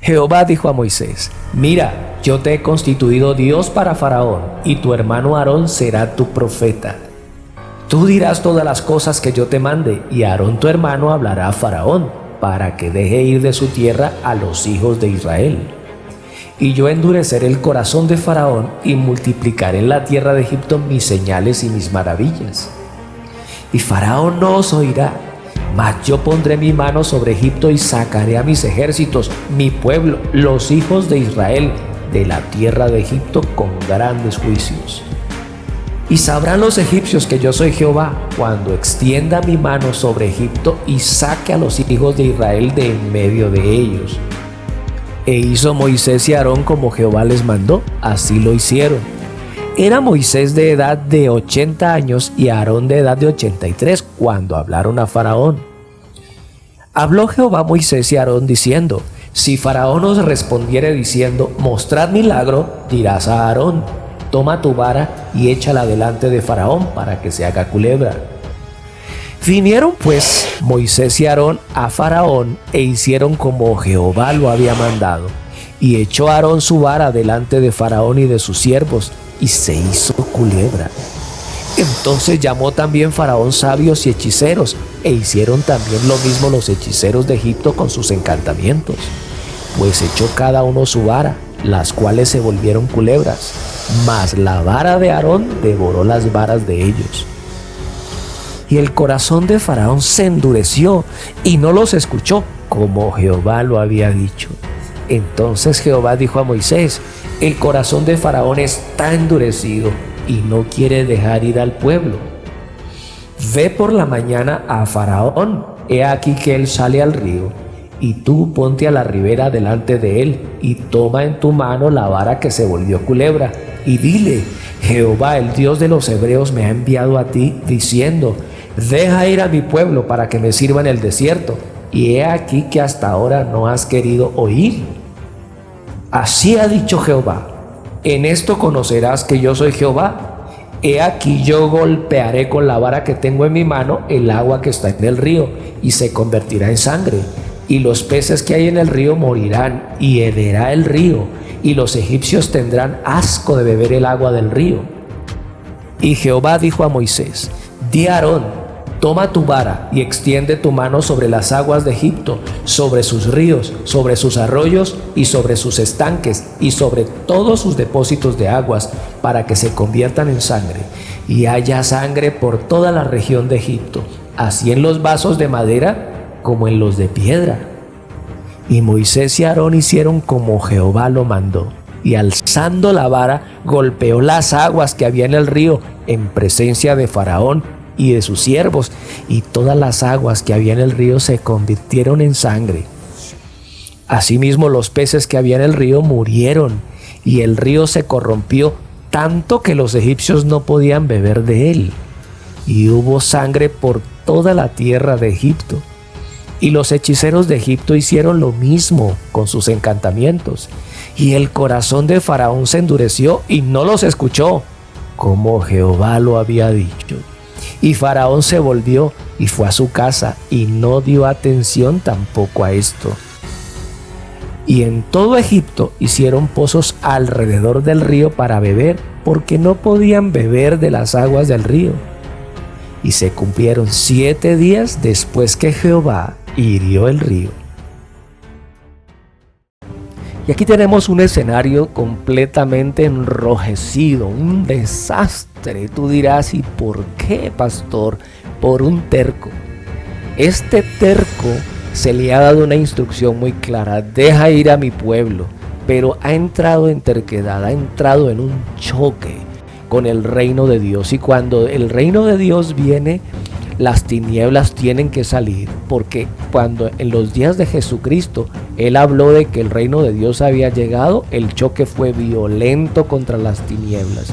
Jehová dijo a Moisés: Mira, yo te he constituido Dios para Faraón, y tu hermano Aarón será tu profeta. Tú dirás todas las cosas que yo te mande, y Aarón tu hermano hablará a Faraón, para que deje ir de su tierra a los hijos de Israel. Y yo endureceré el corazón de Faraón, y multiplicaré en la tierra de Egipto mis señales y mis maravillas. Y Faraón no os oirá, mas yo pondré mi mano sobre Egipto y sacaré a mis ejércitos, mi pueblo, los hijos de Israel, de la tierra de Egipto con grandes juicios. Y sabrán los egipcios que yo soy Jehová, cuando extienda mi mano sobre Egipto y saque a los hijos de Israel de en medio de ellos. E hizo Moisés y Aarón como Jehová les mandó, así lo hicieron. Era Moisés de edad de 80 años y Aarón de edad de 83 cuando hablaron a Faraón. Habló Jehová a Moisés y a Aarón diciendo: Si Faraón os respondiere diciendo: Mostrad milagro, dirás a Aarón: Toma tu vara y échala delante de Faraón para que se haga culebra. Vinieron pues Moisés y Aarón a Faraón e hicieron como Jehová lo había mandado. Y echó Aarón su vara delante de Faraón y de sus siervos, y se hizo culebra. Entonces llamó también Faraón sabios y hechiceros, e hicieron también lo mismo los hechiceros de Egipto con sus encantamientos. Pues echó cada uno su vara, las cuales se volvieron culebras, mas la vara de Aarón devoró las varas de ellos. Y el corazón de Faraón se endureció, y no los escuchó, como Jehová lo había dicho. Entonces Jehová dijo a Moisés: El corazón de Faraón está endurecido, y no quiere dejar ir al pueblo. Ve por la mañana a Faraón, he aquí que él sale al río, y tú ponte a la ribera delante de él, y toma en tu mano la vara que se volvió culebra, y dile: Jehová, el Dios de los hebreos, me ha enviado a ti, diciendo: Deja ir a mi pueblo para que me sirva en el desierto, y he aquí que hasta ahora no has querido oír. Así ha dicho Jehová: En esto conocerás que yo soy Jehová. He aquí yo golpearé con la vara que tengo en mi mano el agua que está en el río, y se convertirá en sangre, y los peces que hay en el río morirán, y hererá el río, y los egipcios tendrán asco de beber el agua del río. Y Jehová dijo a Moisés: Di a Aarón: Toma tu vara y extiende tu mano sobre las aguas de Egipto, sobre sus ríos, sobre sus arroyos y sobre sus estanques y sobre todos sus depósitos de aguas, para que se conviertan en sangre, y haya sangre por toda la región de Egipto, así en los vasos de madera como en los de piedra. Y Moisés y Aarón hicieron como Jehová lo mandó, y alzando la vara golpeó las aguas que había en el río en presencia de Faraón y de sus siervos, y todas las aguas que había en el río se convirtieron en sangre. Asimismo los peces que había en el río murieron, y el río se corrompió tanto que los egipcios no podían beber de él, y hubo sangre por toda la tierra de Egipto. Y los hechiceros de Egipto hicieron lo mismo con sus encantamientos, y el corazón de Faraón se endureció y no los escuchó, como Jehová lo había dicho. Y Faraón se volvió y fue a su casa, y no dio atención tampoco a esto. Y en todo Egipto hicieron pozos alrededor del río para beber, porque no podían beber de las aguas del río. Y se cumplieron 7 días después que Jehová hirió el río. Y aquí tenemos un escenario completamente enrojecido, un desastre. Tú dirás: ¿y por qué, pastor? Por un terco. Este terco se le ha dado una instrucción muy clara: deja ir a mi pueblo. Pero ha entrado en terquedad, ha entrado en un choque con el reino de Dios. Y cuando el reino de Dios viene, las tinieblas tienen que salir, porque cuando en los días de Jesucristo Él habló de que el reino de Dios había llegado, el choque fue violento contra las tinieblas.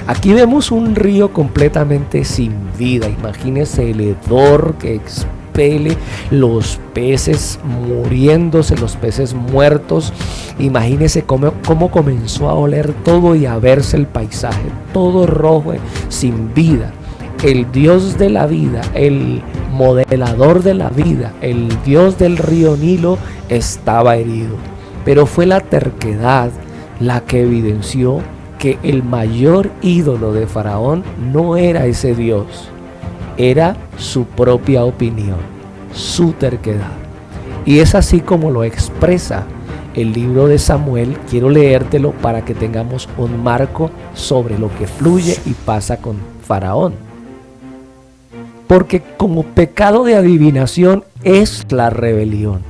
Aquí vemos un río completamente sin vida. Imagínese el hedor que expele, los peces muriéndose, los peces muertos. Imagínese cómo comenzó a oler todo y a verse el paisaje, todo rojo, sin vida. El Dios de la vida, el modelador de la vida, el Dios del río Nilo estaba herido. pero fue la terquedad la que evidenció que el mayor ídolo de Faraón no era ese Dios, era su propia opinión, su terquedad. Y es así como lo expresa el libro de Samuel. Quiero leértelo para que tengamos un marco sobre lo que fluye y pasa con Faraón. Porque como pecado de adivinación es la rebelión.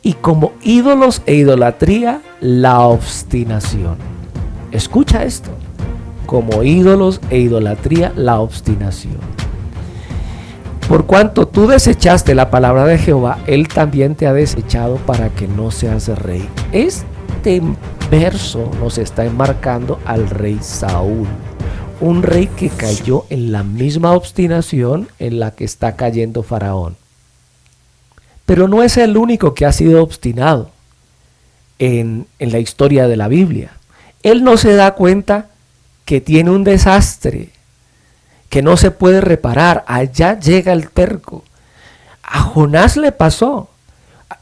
Y como ídolos e idolatría, la obstinación. Escucha esto. Como ídolos e idolatría, la obstinación. Por cuanto tú desechaste la palabra de Jehová, Él también te ha desechado para que no seas rey. Este verso nos está enmarcando al rey Saúl. Un rey que cayó en la misma obstinación en la que está cayendo Faraón. Pero no es el único que ha sido obstinado en la historia de la Biblia. Él no se da cuenta que tiene un desastre que no se puede reparar. Allá llega el terco. A Jonás le pasó.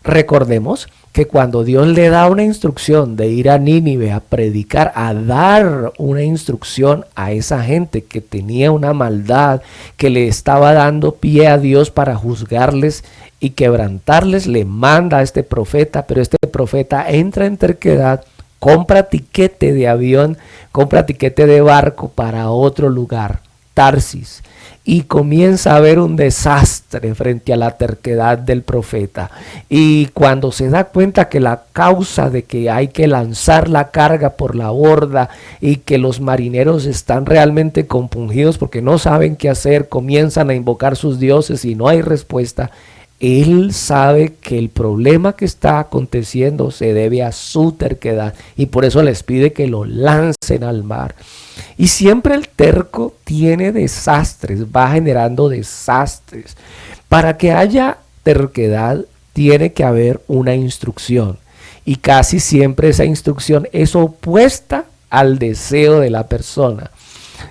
Recordemos que cuando Dios le da una instrucción de ir a Nínive a predicar, a dar una instrucción a esa gente que tenía una maldad, que le estaba dando pie a Dios para juzgarles y quebrantarles, le manda a este profeta, pero este profeta entra en terquedad, compra tiquete de avión, compra tiquete de barco para otro lugar, Tarsis, y comienza a haber un desastre frente a la terquedad del profeta. Y cuando se da cuenta que la causa de que hay que lanzar la carga por la borda y que los marineros están realmente compungidos porque no saben qué hacer, comienzan a invocar sus dioses y no hay respuesta, él sabe que el problema que está aconteciendo se debe a su terquedad y por eso les pide que lo lancen al mar. Y siempre el terco tiene desastres, va generando desastres. Para que haya terquedad tiene que haber una instrucción y casi siempre esa instrucción es opuesta al deseo de la persona.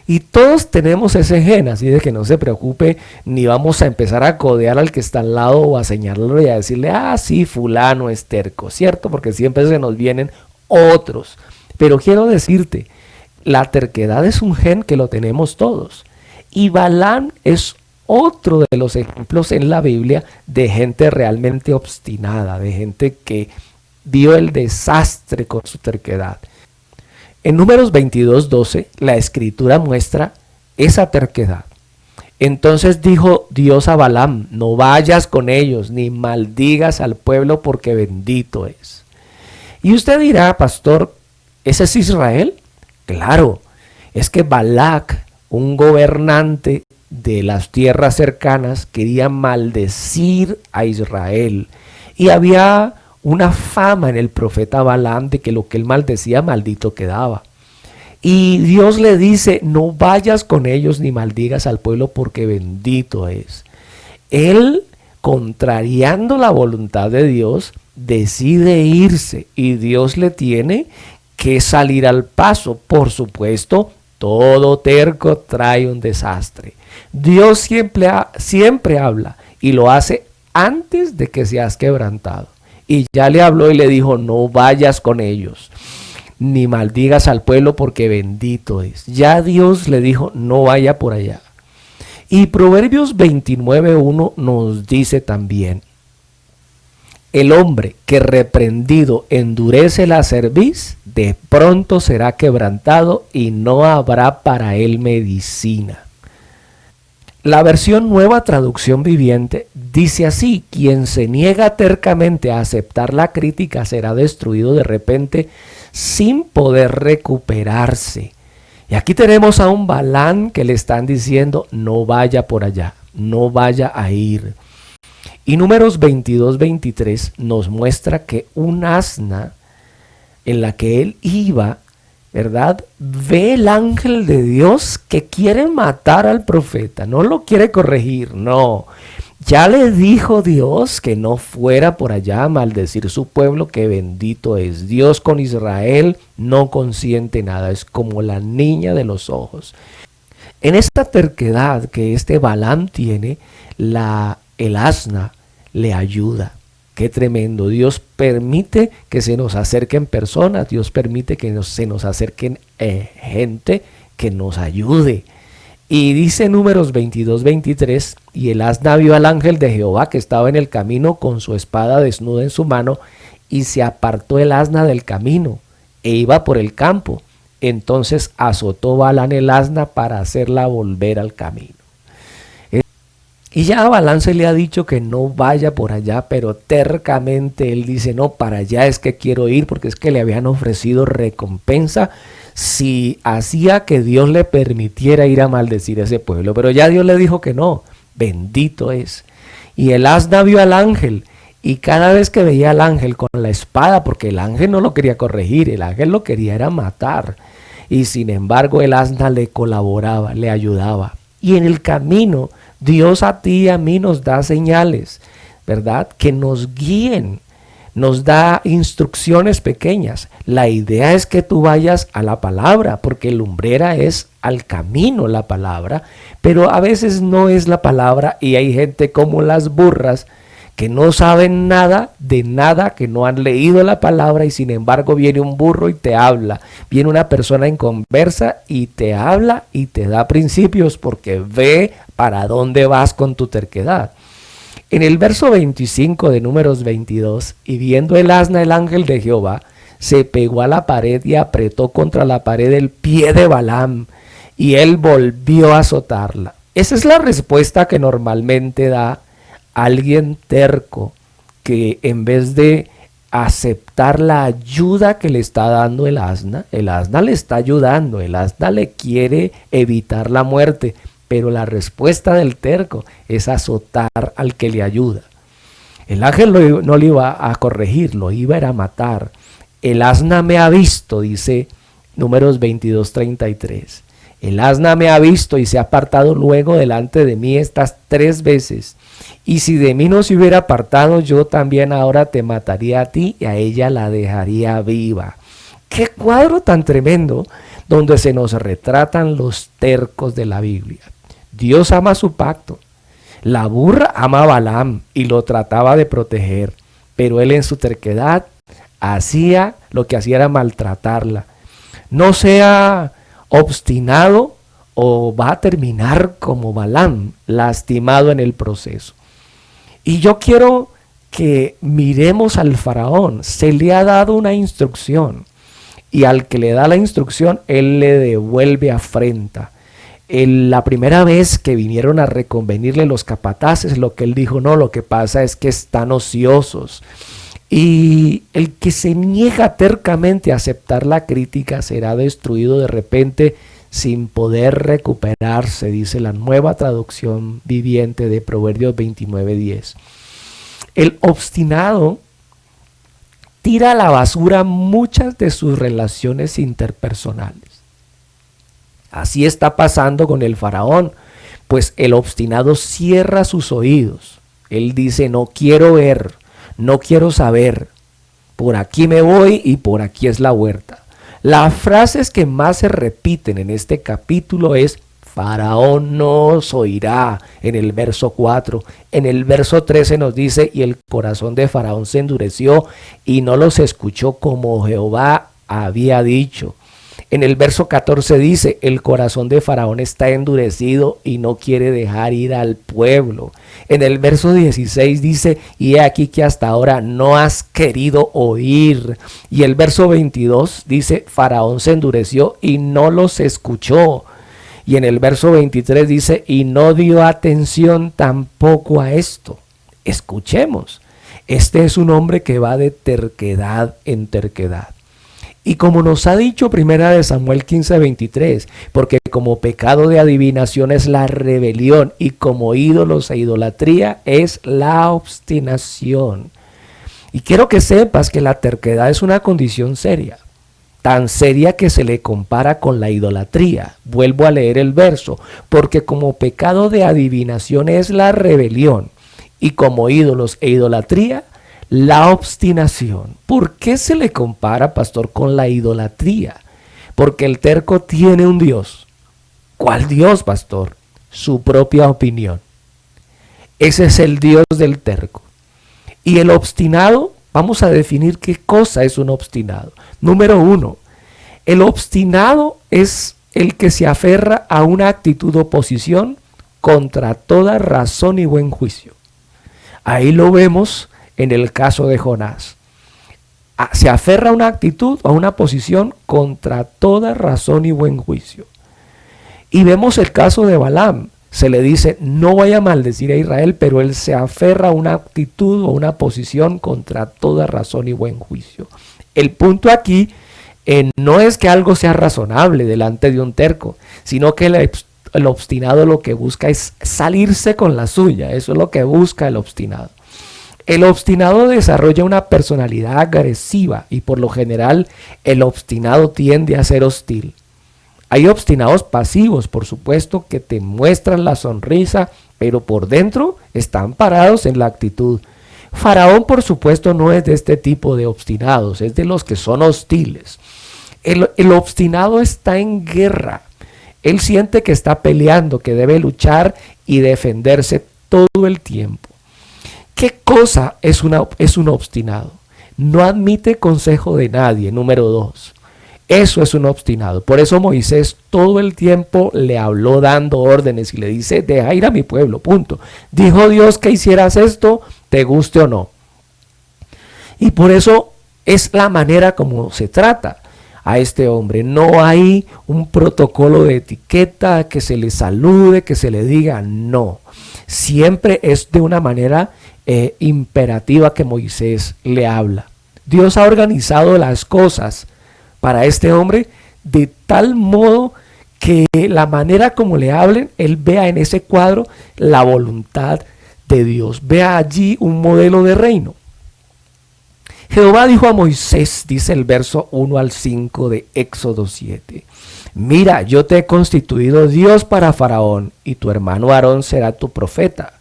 Y todos tenemos ese gen, así de que no se preocupe, ni vamos a empezar a codear al que está al lado o a señalarlo y a decirle, ah, sí, fulano es terco, ¿cierto? Porque siempre se nos vienen otros. Pero quiero decirte, la terquedad es un gen que lo tenemos todos. Y Balaam es otro de los ejemplos en la Biblia de gente realmente obstinada, de gente que vio el desastre con su terquedad. En Números 22:12, la escritura muestra esa terquedad. Entonces dijo Dios a Balaam, no vayas con ellos, ni maldigas al pueblo porque bendito es. Y usted dirá, pastor, ¿ese es Israel? Claro, es que Balac, un gobernante de las tierras cercanas, quería maldecir a Israel. Y había una fama en el profeta Balaam de que lo que él maldecía, maldito quedaba. Y Dios le dice, no vayas con ellos ni maldigas al pueblo porque bendito es. Él, contrariando la voluntad de Dios, decide irse y Dios le tiene que salir al paso. Por supuesto, todo terco trae un desastre. Dios siempre habla y lo hace antes de que seas quebrantado. Y ya le habló y le dijo, no vayas con ellos, ni maldigas al pueblo porque bendito es. Ya Dios le dijo, no vaya por allá. Y Proverbios 29:1 nos dice también, el hombre que reprendido endurece la cerviz, de pronto será quebrantado y no habrá para él medicina. La versión Nueva Traducción Viviente dice así, quien se niega tercamente a aceptar la crítica será destruido de repente sin poder recuperarse. Y aquí tenemos a un Balaam que le están diciendo no vaya por allá, no vaya a ir. Y Números 22:23 nos muestra que un asna en la que él iba, ¿verdad? Ve el ángel de Dios que quiere matar al profeta, no lo quiere corregir, no. Ya le dijo Dios que no fuera por allá a maldecir su pueblo, que bendito es. Dios con Israel no consiente nada, es como la niña de los ojos. En esta terquedad que este Balaam tiene, el asna le ayuda. Qué tremendo. Dios permite que se nos acerquen personas, Dios permite que se nos acerquen gente que nos ayude. Y dice Números 22:23, y el asna vio al ángel de Jehová que estaba en el camino con su espada desnuda en su mano, y se apartó el asna del camino e iba por el campo. Entonces azotó Balaam el asna para hacerla volver al camino. Y ya a Balaam se le ha dicho que no vaya por allá, pero tercamente él dice, no, para allá es que quiero ir, porque es que le habían ofrecido recompensa si hacía que Dios le permitiera ir a maldecir a ese pueblo. Pero ya Dios le dijo que no, bendito es. Y el asna vio al ángel, y cada vez que veía al ángel con la espada, porque el ángel no lo quería corregir, el ángel lo quería era matar. Y sin embargo el asna le colaboraba, le ayudaba. Y en el camino Dios a ti y a mí nos da señales, ¿verdad? Que nos guíen, nos da instrucciones pequeñas. La idea es que tú vayas a la palabra, porque lumbrera es al camino la palabra, pero a veces no es la palabra y hay gente como las burras que no saben nada de nada, que no han leído la palabra y sin embargo viene un burro y te habla. Viene una persona en conversa y te habla y te da principios porque ve para dónde vas con tu terquedad. En el verso 25 de Números 22, y viendo el asna el ángel de Jehová, se pegó a la pared y apretó contra la pared el pie de Balaam, y él volvió a azotarla. Esa es la respuesta que normalmente da alguien terco, que en vez de aceptar la ayuda que le está dando el asna le está ayudando, el asna le quiere evitar la muerte, pero la respuesta del terco es azotar al que le ayuda. El ángel no le iba a corregir, lo iba a matar. El asna me ha visto, dice Números 22:33. El asna me ha visto y se ha apartado luego delante de mí estas 3 veces. Y si de mí no se hubiera apartado, yo también ahora te mataría a ti y a ella la dejaría viva. Qué cuadro tan tremendo donde se nos retratan los tercos de la Biblia. Dios ama su pacto. La burra ama a Balaam y lo trataba de proteger, pero él en su terquedad hacía lo que hacía era maltratarla. No sea obstinado o va a terminar como Balaam, lastimado en el proceso. Y yo quiero que miremos al faraón. Se le ha dado una instrucción y al que le da la instrucción, él le devuelve afrenta. La primera vez que vinieron a reconvenirle los capataces, lo que él dijo, no, lo que pasa es que están ociosos. Y el que se niega tercamente a aceptar la crítica será destruido de repente sin poder recuperarse, dice la Nueva Traducción Viviente de Proverbios 29:10. El obstinado tira a la basura muchas de sus relaciones interpersonales. Así está pasando con el faraón, pues el obstinado cierra sus oídos. Él dice, no quiero ver, no quiero saber, por aquí me voy y por aquí es la huerta. Las frases que más se repiten en este capítulo es, Faraón no os oirá, en el verso 4. En el verso 13 nos dice, y el corazón de Faraón se endureció y no los escuchó como Jehová había dicho. En el verso 14 dice, el corazón de Faraón está endurecido y no quiere dejar ir al pueblo. En el verso 16 dice, y he aquí que hasta ahora no has querido oír. Y el verso 22 dice, Faraón se endureció y no los escuchó. Y en el verso 23 dice, y no dio atención tampoco a esto. Escuchemos, este es un hombre que va de terquedad en terquedad. Y como nos ha dicho 1 Samuel 15:23, porque como pecado de adivinación es la rebelión y como ídolos e idolatría es la obstinación. Y quiero que sepas que la terquedad es una condición seria, tan seria que se le compara con la idolatría. Vuelvo a leer el verso, porque como pecado de adivinación es la rebelión y como ídolos e idolatría la obstinación. ¿Por qué se le compara, pastor, con la idolatría? Porque el terco tiene un Dios. ¿Cuál Dios, pastor? Su propia opinión. Ese es el Dios del terco. Y el obstinado, vamos a definir qué cosa es un obstinado. Número 1, el obstinado es el que se aferra a una actitud o posición contra toda razón y buen juicio. Ahí lo vemos en el caso de Jonás. Se aferra a una actitud o a una posición contra toda razón y buen juicio. Y vemos el caso de Balaam. Se le dice, no vaya a maldecir a Israel, pero él se aferra a una actitud o una posición contra toda razón y buen juicio. El punto aquí no es que algo sea razonable delante de un terco, sino que el obstinado lo que busca es salirse con la suya. Eso es lo que busca el obstinado. El obstinado desarrolla una personalidad agresiva y por lo general el obstinado tiende a ser hostil. Hay obstinados pasivos, por supuesto, que te muestran la sonrisa, pero por dentro están parados en la actitud. Faraón, por supuesto, no es de este tipo de obstinados, es de los que son hostiles. El obstinado está en guerra. Él siente que está peleando, que debe luchar y defenderse todo el tiempo. ¿Qué cosa es un obstinado? No admite consejo de nadie, número 2. Eso es un obstinado. Por eso Moisés todo el tiempo le habló dando órdenes y le dice, deja ir a mi pueblo, punto. Dijo Dios que hicieras esto, te guste o no. Y por eso es la manera como se trata a este hombre. No hay un protocolo de etiqueta, que se le salude, que se le diga no. Siempre es de una manera imperativa que Moisés le habla. Dios ha organizado las cosas para este hombre de tal modo que la manera como le hablen, él vea en ese cuadro la voluntad de Dios. Vea allí un modelo de reino. Jehová dijo a Moisés, dice el verso 1 al 5 de Éxodo 7. Mira, yo te he constituido Dios para Faraón y tu hermano Aarón será tu profeta.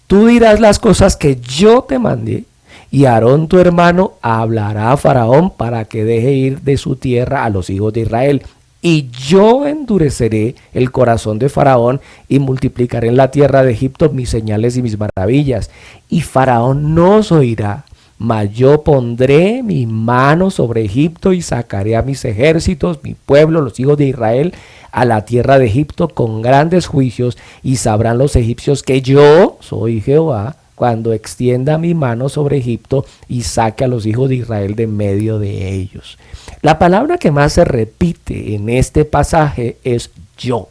Tú dirás las cosas que yo te mandé y Aarón tu hermano hablará a Faraón para que deje ir de su tierra a los hijos de Israel. Y yo endureceré el corazón de Faraón y multiplicaré en la tierra de Egipto mis señales y mis maravillas. Y Faraón no os oirá, mas yo pondré mi mano sobre Egipto y sacaré a mis ejércitos, mi pueblo, los hijos de Israel, a la tierra de Egipto con grandes juicios, y sabrán los egipcios que yo soy Jehová, cuando extienda mi mano sobre Egipto y saque a los hijos de Israel de medio de ellos. La palabra que más se repite en este pasaje es yo.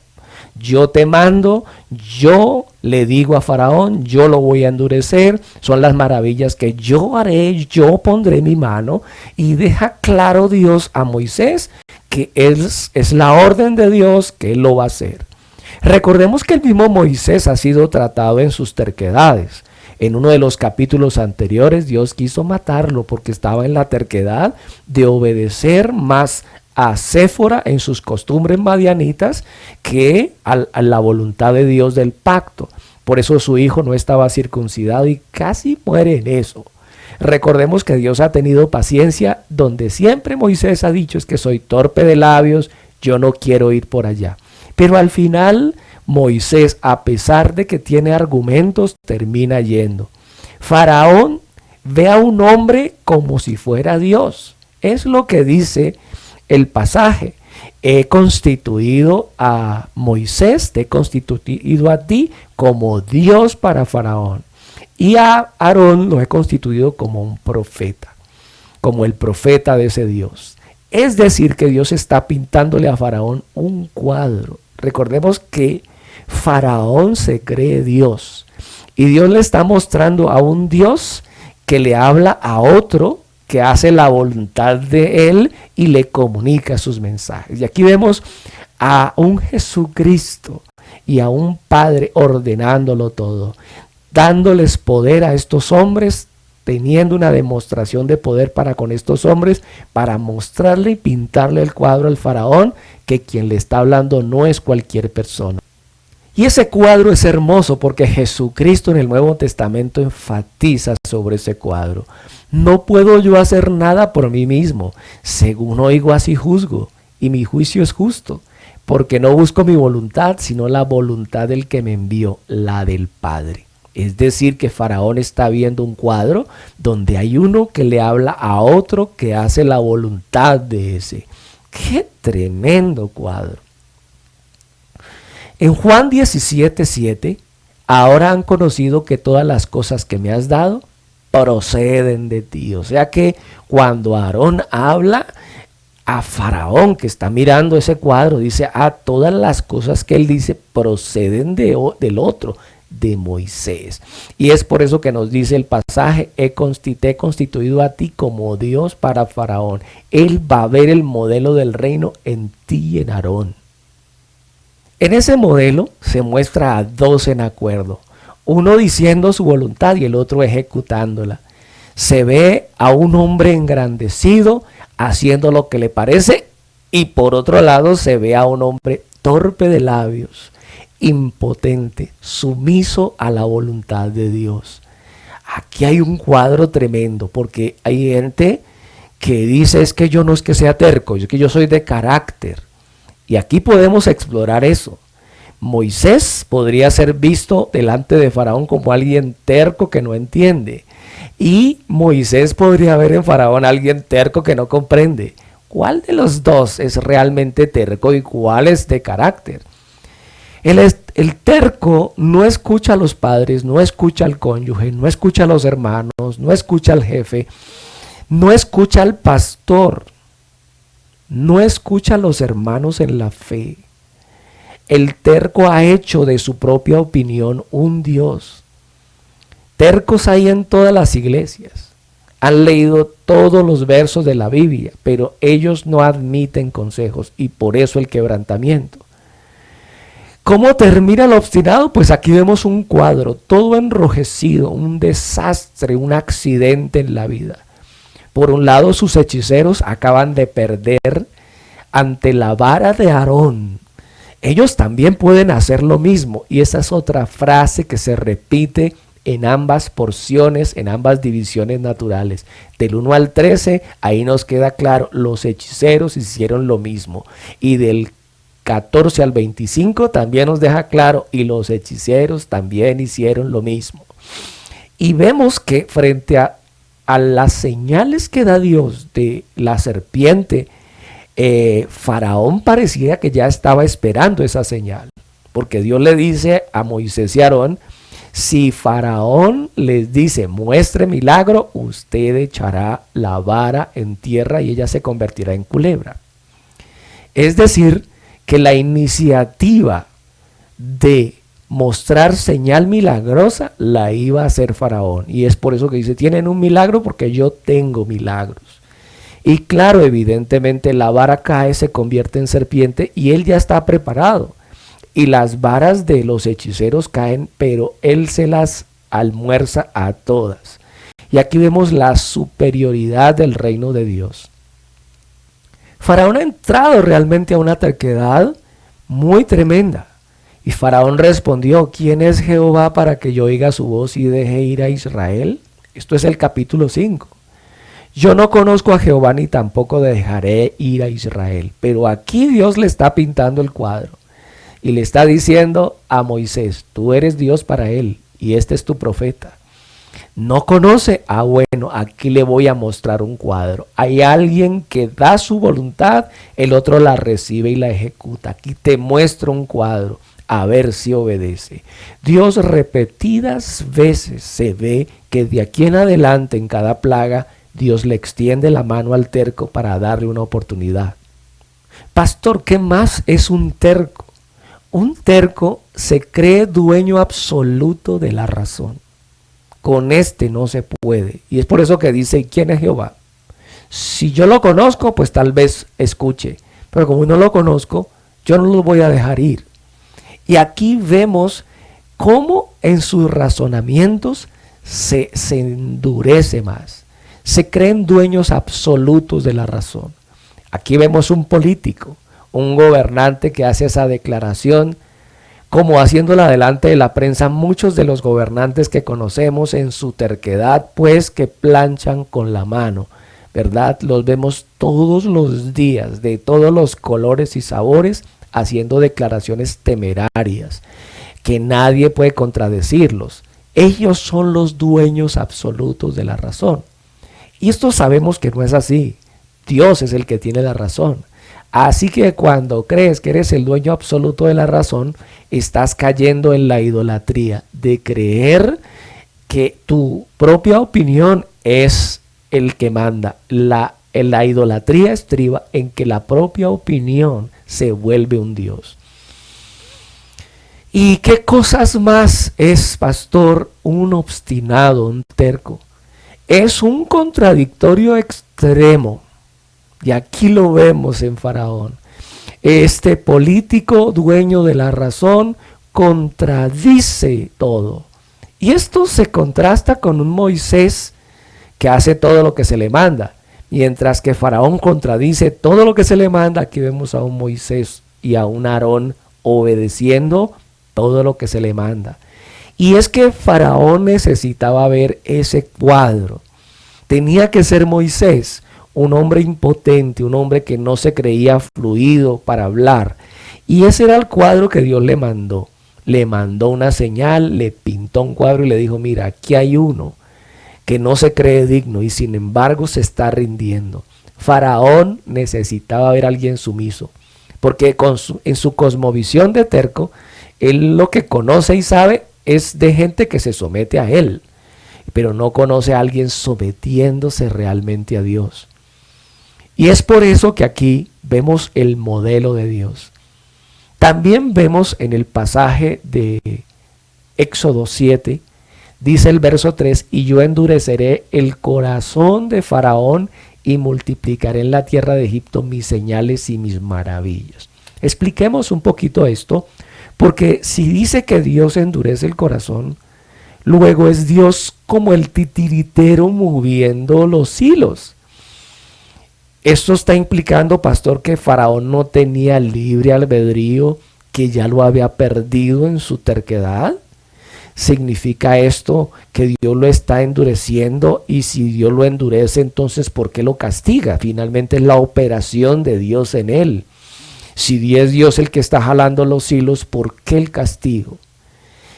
Yo te mando, yo le digo a Faraón, yo lo voy a endurecer, son las maravillas que yo haré, yo pondré mi mano, y deja claro Dios a Moisés que es la orden de Dios, que él lo va a hacer. Recordemos que el mismo Moisés ha sido tratado en sus terquedades. En uno de los capítulos anteriores Dios quiso matarlo porque estaba en la terquedad de obedecer más a Séfora en sus costumbres madianitas que a la voluntad de Dios del pacto. Por eso su hijo no estaba circuncidado y casi muere en eso. Recordemos que Dios ha tenido paciencia, donde siempre Moisés ha dicho es que soy torpe de labios, yo no quiero ir por allá. Pero al final Moisés, a pesar de que tiene argumentos, termina yendo. Faraón ve a un hombre como si fuera Dios. Es lo que dice el pasaje. He constituido a Moisés, te he constituido a ti como Dios para Faraón. Y a Aarón lo he constituido como un profeta, como el profeta de ese Dios. Es decir, que Dios está pintándole a Faraón un cuadro. Recordemos que Faraón se cree Dios. Y Dios le está mostrando a un Dios que le habla a otro, que hace la voluntad de él y le comunica sus mensajes. Y aquí vemos a un Jesucristo y a un Padre ordenándolo todo, dándoles poder a estos hombres, teniendo una demostración de poder para con estos hombres, para mostrarle y pintarle el cuadro al faraón, que quien le está hablando no es cualquier persona. Y ese cuadro es hermoso porque Jesucristo en el Nuevo Testamento enfatiza sobre ese cuadro. No puedo yo hacer nada por mí mismo, según oigo así juzgo, y mi juicio es justo, porque no busco mi voluntad, sino la voluntad del que me envió, la del Padre. Es decir, que Faraón está viendo un cuadro donde hay uno que le habla a otro que hace la voluntad de ese. ¡Qué tremendo cuadro! En Juan 17:7, ahora han conocido que todas las cosas que me has dado proceden de ti. O sea que cuando Aarón habla a Faraón, que está mirando ese cuadro, dice, todas las cosas que él dice proceden del otro, de Moisés. Y es por eso que nos dice el pasaje, te he constituido a ti como Dios para Faraón. Él va a ver el modelo del reino en ti y en Aarón. En ese modelo se muestra a dos en acuerdo, uno diciendo su voluntad y el otro ejecutándola. Se ve a un hombre engrandecido haciendo lo que le parece, y por otro lado se ve a un hombre torpe de labios, impotente, sumiso a la voluntad de Dios. Aquí hay un cuadro tremendo, porque hay gente que dice, es que yo no es que sea terco, es que yo soy de carácter. Y aquí podemos explorar eso. Moisés podría ser visto delante de Faraón como alguien terco que no entiende. Y Moisés podría ver en Faraón a alguien terco que no comprende. ¿Cuál de los dos es realmente terco y cuál es de carácter? El terco no escucha a los padres, no escucha al cónyuge, no escucha a los hermanos, no escucha al jefe, no escucha al pastor, no escucha a los hermanos en la fe. El terco ha hecho de su propia opinión un Dios. Tercos hay en todas las iglesias. Han leído todos los versos de la Biblia, pero ellos no admiten consejos y por eso el quebrantamiento. ¿Cómo termina el obstinado? Pues aquí vemos un cuadro todo enrojecido, un desastre, un accidente en la vida. Por un lado, sus hechiceros acaban de perder ante la vara de Aarón. Ellos también pueden hacer lo mismo, y esa es otra frase que se repite en ambas porciones, en ambas divisiones naturales. Del 1 al 13, ahí nos queda claro, los hechiceros hicieron lo mismo. Y del 14 al 25 también nos deja claro, y los hechiceros también hicieron lo mismo. Y vemos que frente a las señales que da Dios de la serpiente, Faraón parecía que ya estaba esperando esa señal, porque Dios le dice a Moisés y Aarón, si Faraón les dice, muestre milagro, usted echará la vara en tierra y ella se convertirá en culebra. Es decir, que la iniciativa de mostrar señal milagrosa la iba a hacer Faraón. Y es por eso que dice, tienen un milagro porque yo tengo milagros. Y claro, evidentemente la vara cae, se convierte en serpiente y él ya está preparado. Y las varas de los hechiceros caen, pero él se las almuerza a todas. Y aquí vemos la superioridad del reino de Dios. Faraón ha entrado realmente a una terquedad muy tremenda. Y Faraón respondió, ¿quién es Jehová para que yo oiga su voz y deje ir a Israel? Esto es el capítulo 5. Yo no conozco a Jehová ni tampoco dejaré ir a Israel. Pero aquí Dios le está pintando el cuadro. Y le está diciendo a Moisés, tú eres Dios para él y este es tu profeta. ¿No conoce? Bueno, aquí le voy a mostrar un cuadro. Hay alguien que da su voluntad, el otro la recibe y la ejecuta. Aquí te muestro un cuadro, a ver si obedece. Dios repetidas veces se ve que de aquí en adelante en cada plaga, Dios le extiende la mano al terco para darle una oportunidad. Pastor, ¿qué más es un terco? Un terco se cree dueño absoluto de la razón. Con este no se puede. Y es por eso que dice, ¿quién es Jehová? Si yo lo conozco, pues tal vez escuche. Pero como no lo conozco, yo no lo voy a dejar ir. Y aquí vemos cómo en sus razonamientos se endurece más. Se creen dueños absolutos de la razón. Aquí vemos un político, un gobernante que hace esa declaración, como haciéndola delante de la prensa. Muchos de los gobernantes que conocemos en su terquedad, pues que planchan con la mano, ¿verdad? Los vemos todos los días, de todos los colores y sabores, haciendo declaraciones temerarias, que nadie puede contradecirlos. Ellos son los dueños absolutos de la razón. Y esto sabemos que no es así. Dios es el que tiene la razón. Así que cuando crees que eres el dueño absoluto de la razón, estás cayendo en la idolatría de creer que tu propia opinión es el que manda. La idolatría estriba en que la propia opinión se vuelve un Dios. ¿Y qué cosas más es, pastor, un obstinado, un terco? Es un contradictorio extremo. Y aquí lo vemos en Faraón. Este político dueño de la razón contradice todo. Y esto se contrasta con un Moisés que hace todo lo que se le manda. Mientras que Faraón contradice todo lo que se le manda, aquí vemos a un Moisés y a un Aarón obedeciendo todo lo que se le manda. Y es que Faraón necesitaba ver ese cuadro. Tenía que ser Moisés, un hombre impotente, un hombre que no se creía fluido para hablar. Y ese era el cuadro que Dios le mandó. Le mandó una señal, le pintó un cuadro y le dijo, mira, aquí hay uno que no se cree digno y sin embargo se está rindiendo. Faraón necesitaba ver a alguien sumiso, porque en su cosmovisión de terco, él lo que conoce y sabe es de gente que se somete a él, pero no conoce a alguien sometiéndose realmente a Dios. Y es por eso que aquí vemos el modelo de Dios. También vemos en el pasaje de Éxodo 7, dice el verso 3, y yo endureceré el corazón de Faraón y multiplicaré en la tierra de Egipto mis señales y mis maravillas. Expliquemos un poquito esto, porque si dice que Dios endurece el corazón, luego es Dios como el titiritero moviendo los hilos. Esto está implicando, pastor, que Faraón no tenía libre albedrío, que ya lo había perdido en su terquedad. ¿Significa esto que Dios lo está endureciendo? Y si Dios lo endurece, entonces ¿por qué lo castiga? Finalmente es la operación de Dios en él. Si es Dios el que está jalando los hilos, ¿por qué el castigo?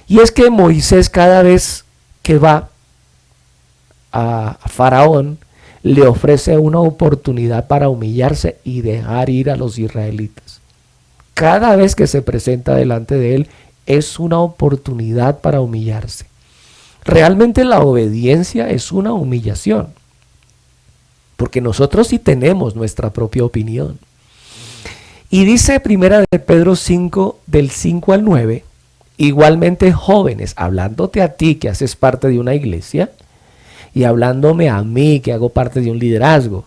Y es que Moisés, cada vez que va a Faraón, le ofrece una oportunidad para humillarse y dejar ir a los israelitas. Cada vez que se presenta delante de él es una oportunidad para humillarse. Realmente la obediencia es una humillación, porque nosotros sí tenemos nuestra propia opinión. Y dice primera de Pedro 5, del 5 al 9, igualmente jóvenes, hablándote a ti que haces parte de una iglesia, y hablándome a mí que hago parte de un liderazgo.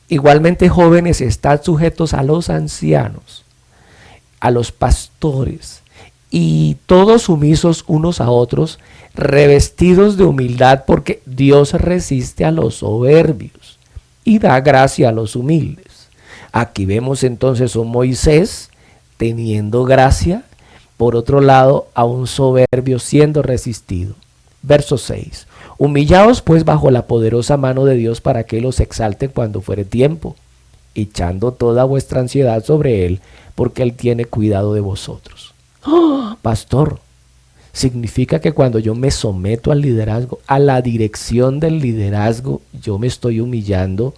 Igualmente jóvenes, estad sujetos a los ancianos, a los pastores, y todos sumisos unos a otros, revestidos de humildad, porque Dios resiste a los soberbios y da gracia a los humildes. Aquí vemos entonces a un Moisés teniendo gracia, por otro lado a un soberbio siendo resistido. Verso 6. Humillaos pues bajo la poderosa mano de Dios para que Él os exalte cuando fuere tiempo, echando toda vuestra ansiedad sobre Él, porque Él tiene cuidado de vosotros. ¡Oh, pastor! Significa que cuando yo me someto al liderazgo, a la dirección del liderazgo, yo me estoy humillando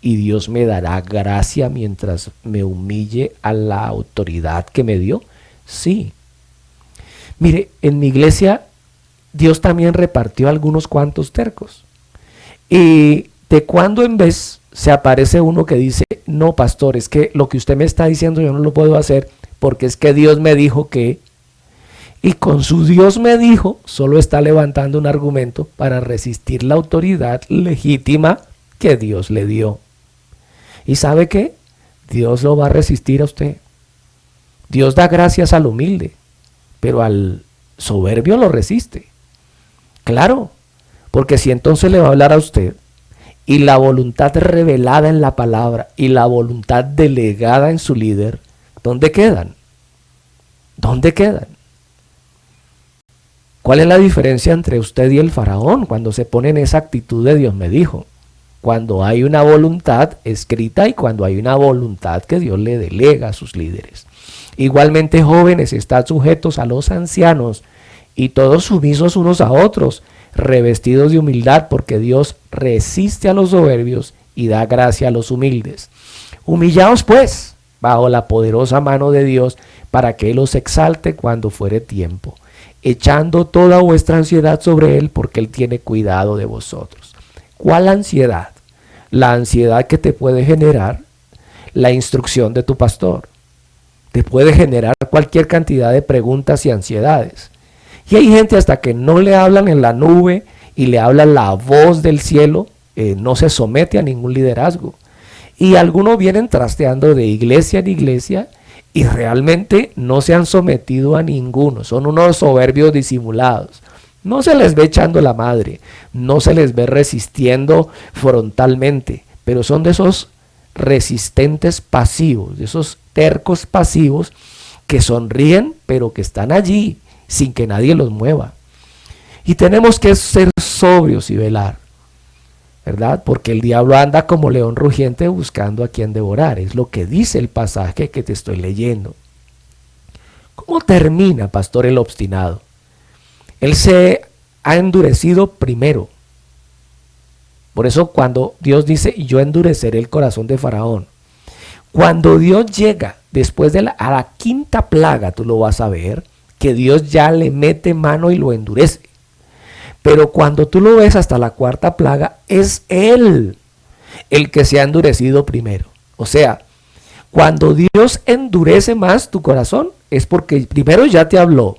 y Dios me dará gracia mientras me humille a la autoridad que me dio. Sí. Mire, en mi iglesia Dios también repartió algunos cuantos tercos. Y de cuando en vez se aparece uno que dice, no, pastor, es que lo que usted me está diciendo yo no lo puedo hacer porque es que Dios me dijo que... Y con su Dios me dijo, solo está levantando un argumento para resistir la autoridad legítima que Dios le dio. ¿Y sabe qué? Dios lo va a resistir a usted. Dios da gracias al humilde, pero al soberbio lo resiste. Claro, porque si entonces le va a hablar a usted y la voluntad revelada en la palabra y la voluntad delegada en su líder, ¿dónde quedan? ¿Dónde quedan? ¿Cuál es la diferencia entre usted y el faraón cuando se pone en esa actitud de Dios me dijo? Cuando hay una voluntad escrita y cuando hay una voluntad que Dios le delega a sus líderes. Igualmente jóvenes, están sujetos a los ancianos y todos sumisos unos a otros, revestidos de humildad, porque Dios resiste a los soberbios y da gracia a los humildes. Humillaos pues bajo la poderosa mano de Dios, para que Él os exalte cuando fuere tiempo, echando toda vuestra ansiedad sobre Él, porque Él tiene cuidado de vosotros. ¿Cuál ansiedad? La ansiedad que te puede generar la instrucción de tu pastor. Te puede generar cualquier cantidad de preguntas y ansiedades. Y hay gente hasta que no le hablan en la nube y le hablan la voz del cielo, no se somete a ningún liderazgo. Y algunos vienen trasteando de iglesia en iglesia y realmente no se han sometido a ninguno. Son unos soberbios disimulados. No se les ve echando la madre, no se les ve resistiendo frontalmente, pero son de esos resistentes pasivos, de esos tercos pasivos que sonríen, pero que están allí sin que nadie los mueva. Y tenemos que ser sobrios y velar, ¿verdad? Porque el diablo anda como león rugiente buscando a quien devorar. Es lo que dice el pasaje que te estoy leyendo. ¿Cómo termina, pastor, el obstinado? Él se ha endurecido primero. Por eso cuando Dios dice, y yo endureceré el corazón de Faraón, cuando Dios llega después de a la quinta plaga, tú lo vas a ver, que Dios ya le mete mano y lo endurece. Pero cuando tú lo ves hasta la cuarta plaga, es Él el que se ha endurecido primero. O sea, cuando Dios endurece más tu corazón, es porque primero ya te habló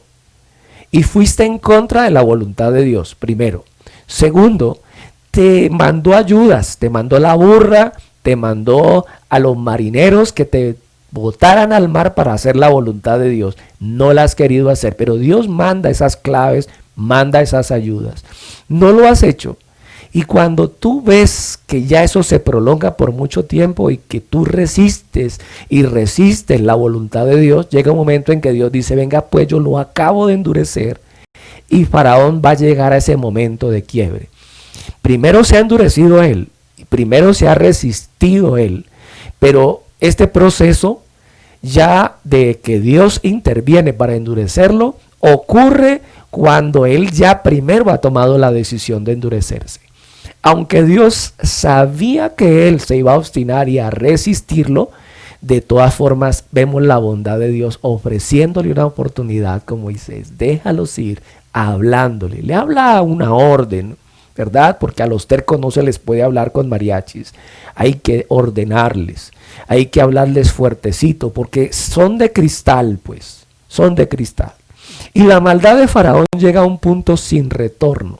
y fuiste en contra de la voluntad de Dios, primero. Segundo, te mandó ayudas, te mandó la burra, te mandó a los marineros que te botaran al mar para hacer la voluntad de Dios. No la has querido hacer, pero Dios manda esas claves, manda esas ayudas. No lo has hecho. Y cuando tú ves que ya eso se prolonga por mucho tiempo y que tú resistes y resistes la voluntad de Dios, llega un momento en que Dios dice, venga pues yo lo acabo de endurecer, y Faraón va a llegar a ese momento de quiebre. Primero se ha endurecido él, primero se ha resistido él, pero este proceso ya de que Dios interviene para endurecerlo ocurre cuando él ya primero ha tomado la decisión de endurecerse. Aunque Dios sabía que él se iba a obstinar y a resistirlo, de todas formas vemos la bondad de Dios ofreciéndole una oportunidad con Moisés. Déjalos ir, hablándole. Le habla una orden, ¿verdad? Porque a los tercos no se les puede hablar con mariachis. Hay que ordenarles, hay que hablarles fuertecito, porque son de cristal, pues, son de cristal. Y la maldad de Faraón llega a un punto sin retorno.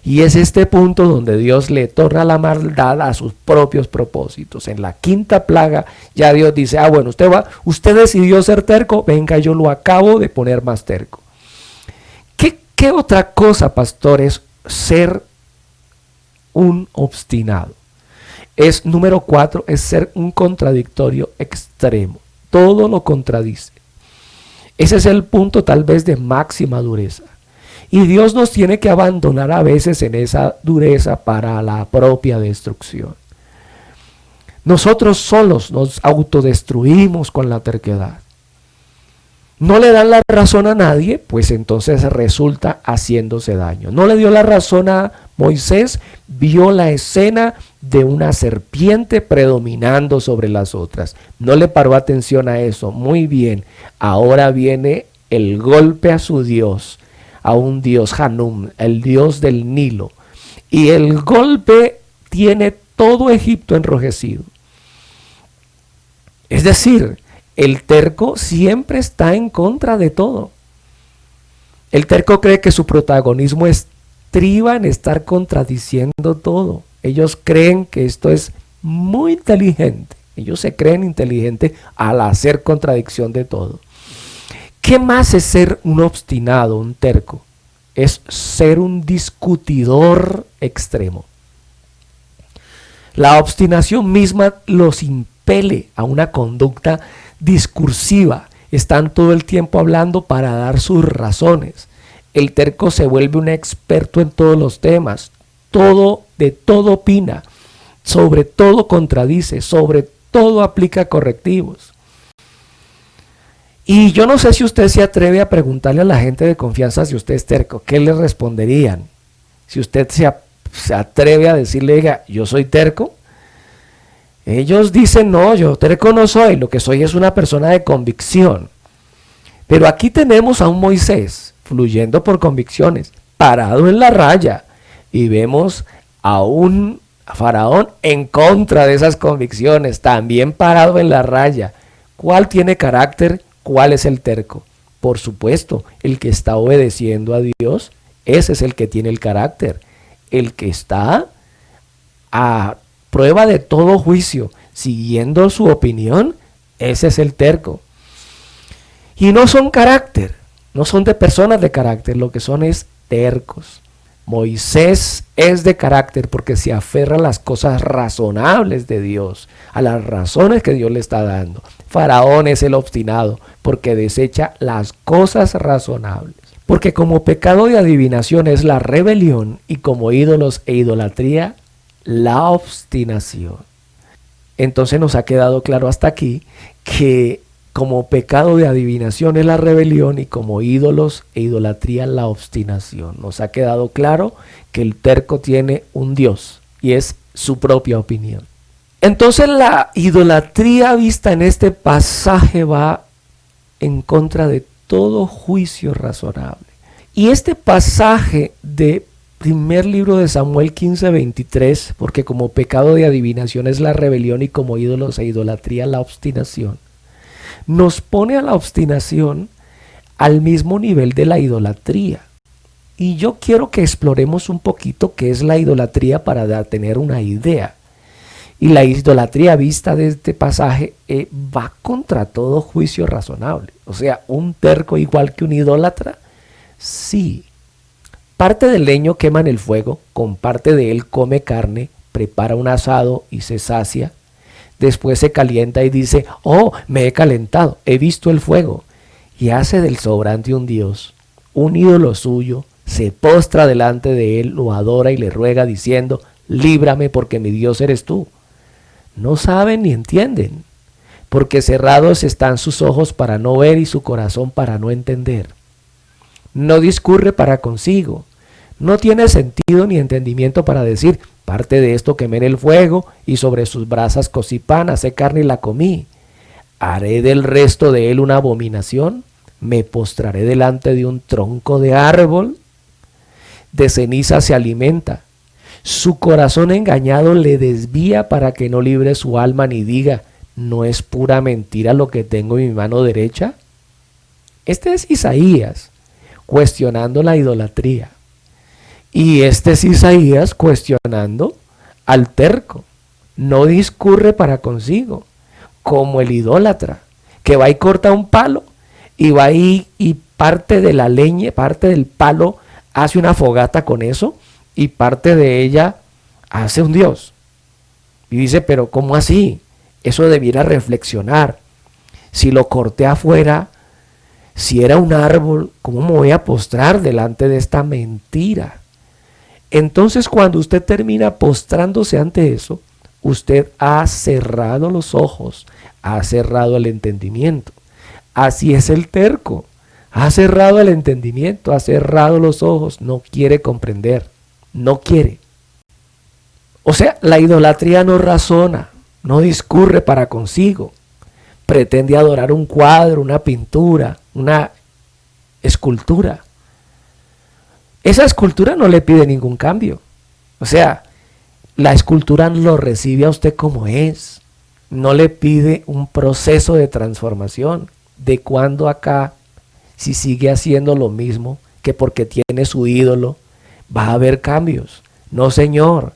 Y es este punto donde Dios le torna la maldad a sus propios propósitos. En la quinta plaga ya Dios dice, bueno, usted decidió ser terco, venga, yo lo acabo de poner más terco. ¿Qué otra cosa, pastor, es ser un obstinado? Número 4, es ser un contradictorio extremo. Todo lo contradice. Ese es el punto tal vez de máxima dureza. Y Dios nos tiene que abandonar a veces en esa dureza para la propia destrucción. Nosotros solos nos autodestruimos con la terquedad. No le dan la razón a nadie, pues entonces resulta haciéndose daño. No le dio la razón a Moisés, vio la escena de una serpiente predominando sobre las otras. No le paró atención a eso. Muy bien, ahora viene el golpe a su Dios, a un Dios Hanum, el Dios del Nilo. Y el golpe tiene todo Egipto enrojecido. Es decir, el terco siempre está en contra de todo. El terco cree que su protagonismo estriba en estar contradiciendo todo. Ellos creen que esto es muy inteligente. Ellos se creen inteligentes al hacer contradicción de todo. ¿Qué más es ser un obstinado, un terco? Es ser un discutidor extremo. La obstinación misma los impele a una conducta discursiva. Están todo el tiempo hablando para dar sus razones. El terco se vuelve un experto en todos los temas. De todo opina. Sobre todo contradice. Sobre todo aplica correctivos. Y yo no sé si usted se atreve a preguntarle a la gente de confianza si usted es terco. ¿Qué le responderían? Si usted se atreve a decirle, oiga, yo soy terco. Ellos dicen, no, yo terco no soy, lo que soy es una persona de convicción. Pero aquí tenemos a un Moisés fluyendo por convicciones, parado en la raya, y vemos a un Faraón en contra de esas convicciones, también parado en la raya. ¿Cuál tiene carácter? ¿Cuál es el terco? Por supuesto, el que está obedeciendo a Dios, ese es el que tiene el carácter. El que está a prueba de todo juicio, siguiendo su opinión, ese es el terco. Y no son carácter, no son de personas de carácter, lo que son es tercos. Moisés es de carácter porque se aferra a las cosas razonables de Dios, a las razones que Dios le está dando. Faraón es el obstinado porque desecha las cosas razonables. Porque como pecado de adivinación es la rebelión y como ídolos e idolatría, la obstinación. Entonces nos ha quedado claro hasta aquí que como pecado de adivinación es la rebelión y como ídolos e idolatría la obstinación. Nos ha quedado claro que el terco tiene un Dios y es su propia opinión. Entonces la idolatría vista en este pasaje va en contra de todo juicio razonable. Y este pasaje de primer libro de Samuel 15:23, porque como pecado de adivinación es la rebelión y como ídolos e idolatría la obstinación, nos pone a la obstinación al mismo nivel de la idolatría. Y yo quiero que exploremos un poquito qué es la idolatría para tener una idea. Y la idolatría vista de este pasaje va contra todo juicio razonable. O sea, un terco igual que un idólatra, sí. Parte del leño quema en el fuego, con parte de él come carne, prepara un asado y se sacia. Después se calienta y dice, oh, me he calentado, he visto el fuego. Y hace del sobrante un dios, un ídolo suyo, se postra delante de él, lo adora y le ruega diciendo, líbrame porque mi Dios eres tú. No saben ni entienden, porque cerrados están sus ojos para no ver y su corazón para no entender. No discurre para consigo, no tiene sentido ni entendimiento para decir, parte de esto quemé en el fuego y sobre sus brasas cocí pan, asé carne y la comí. ¿Haré del resto de él una abominación? ¿Me postraré delante de un tronco de árbol? De ceniza se alimenta. Su corazón engañado le desvía para que no libre su alma ni diga, ¿no es pura mentira lo que tengo en mi mano derecha? Este es Isaías cuestionando la idolatría. Y este es Isaías cuestionando al terco. No discurre para consigo, como el idólatra, que va y corta un palo, y va y parte de la leña, parte del palo, hace una fogata con eso, y parte de ella hace un dios. Y dice, pero ¿cómo así? Eso debiera reflexionar. Si lo corté afuera, si era un árbol, ¿cómo me voy a postrar delante de esta mentira? Entonces cuando usted termina postrándose ante eso, usted ha cerrado los ojos, ha cerrado el entendimiento. Así es el terco, ha cerrado el entendimiento, ha cerrado los ojos, no quiere comprender, no quiere. O sea, la idolatría no razona, no discurre para consigo, pretende adorar un cuadro, una pintura, una escultura. Esa escultura no le pide ningún cambio. O sea, la escultura lo recibe a usted como es. No le pide un proceso de transformación. ¿De cuándo acá, si sigue haciendo lo mismo, que porque tiene su ídolo, va a haber cambios? No, señor.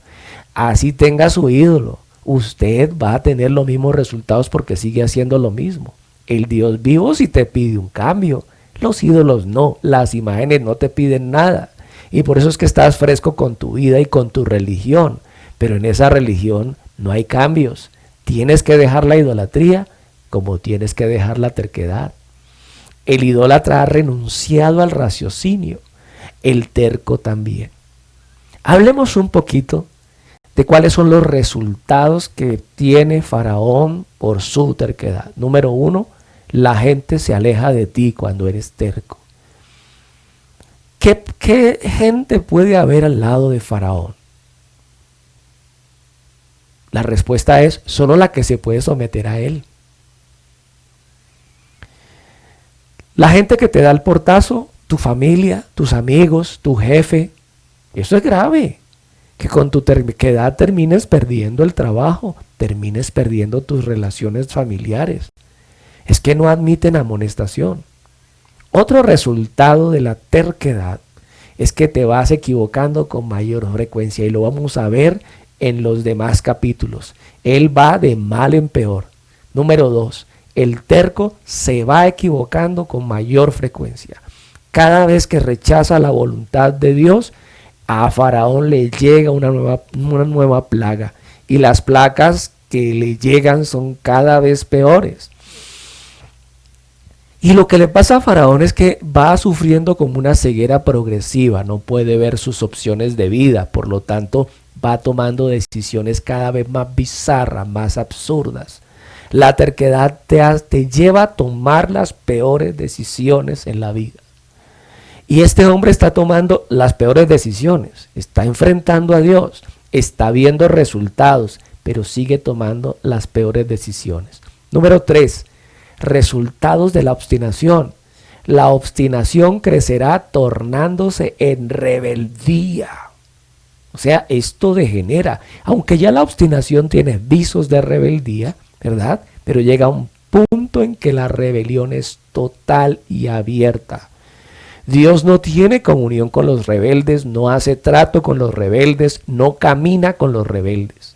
Así tenga su ídolo, usted va a tener los mismos resultados porque sigue haciendo lo mismo. El Dios vivo sí te pide un cambio. Los ídolos no, las imágenes no te piden nada. Y por eso es que estás fresco con tu vida y con tu religión. Pero en esa religión no hay cambios. Tienes que dejar la idolatría como tienes que dejar la terquedad. El idólatra ha renunciado al raciocinio. El terco también. Hablemos un poquito de cuáles son los resultados que tiene Faraón por su terquedad. Número 1, La gente se aleja de ti cuando eres terco. ¿Qué gente puede haber al lado de Faraón? La respuesta es solo la que se puede someter a él. La gente que te da el portazo, tu familia, tus amigos, tu jefe, eso es grave. Que con tu terquedad termines perdiendo el trabajo, termines perdiendo tus relaciones familiares. Es que no admiten amonestación. Otro resultado de la terquedad es que te vas equivocando con mayor frecuencia y lo vamos a ver en los demás capítulos. Él va de mal en peor. Número 2, el terco se va equivocando con mayor frecuencia. Cada vez que rechaza la voluntad de Dios, a Faraón le llega una nueva plaga y las plagas que le llegan son cada vez peores. Y lo que le pasa a Faraón es que va sufriendo como una ceguera progresiva, no puede ver sus opciones de vida, por lo tanto va tomando decisiones cada vez más bizarras, más absurdas. La terquedad te lleva a tomar las peores decisiones en la vida. Y este hombre está tomando las peores decisiones, está enfrentando a Dios, está viendo resultados, pero sigue tomando las peores decisiones. Número 3, resultados de la obstinación. La obstinación crecerá tornándose en rebeldía. O sea, esto degenera, aunque ya la obstinación tiene visos de rebeldía, ¿verdad? Pero llega a un punto en que la rebelión es total y abierta. Dios no tiene comunión con los rebeldes, no hace trato con los rebeldes, no camina con los rebeldes.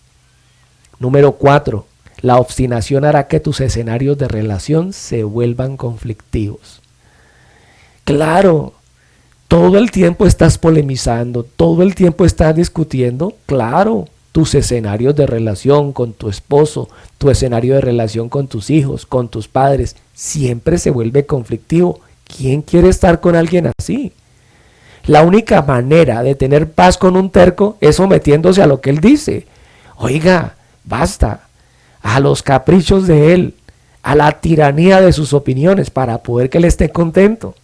Número 4, la obstinación hará que tus escenarios de relación se vuelvan conflictivos. Claro, todo el tiempo estás polemizando, todo el tiempo estás discutiendo, claro. Tus escenarios de relación con tu esposo, tu escenario de relación con tus hijos, con tus padres, siempre se vuelve conflictivo. ¿Quién quiere estar con alguien así? La única manera de tener paz con un terco es sometiéndose a lo que él dice. Oiga, basta, a los caprichos de él, a la tiranía de sus opiniones para poder que él esté contento.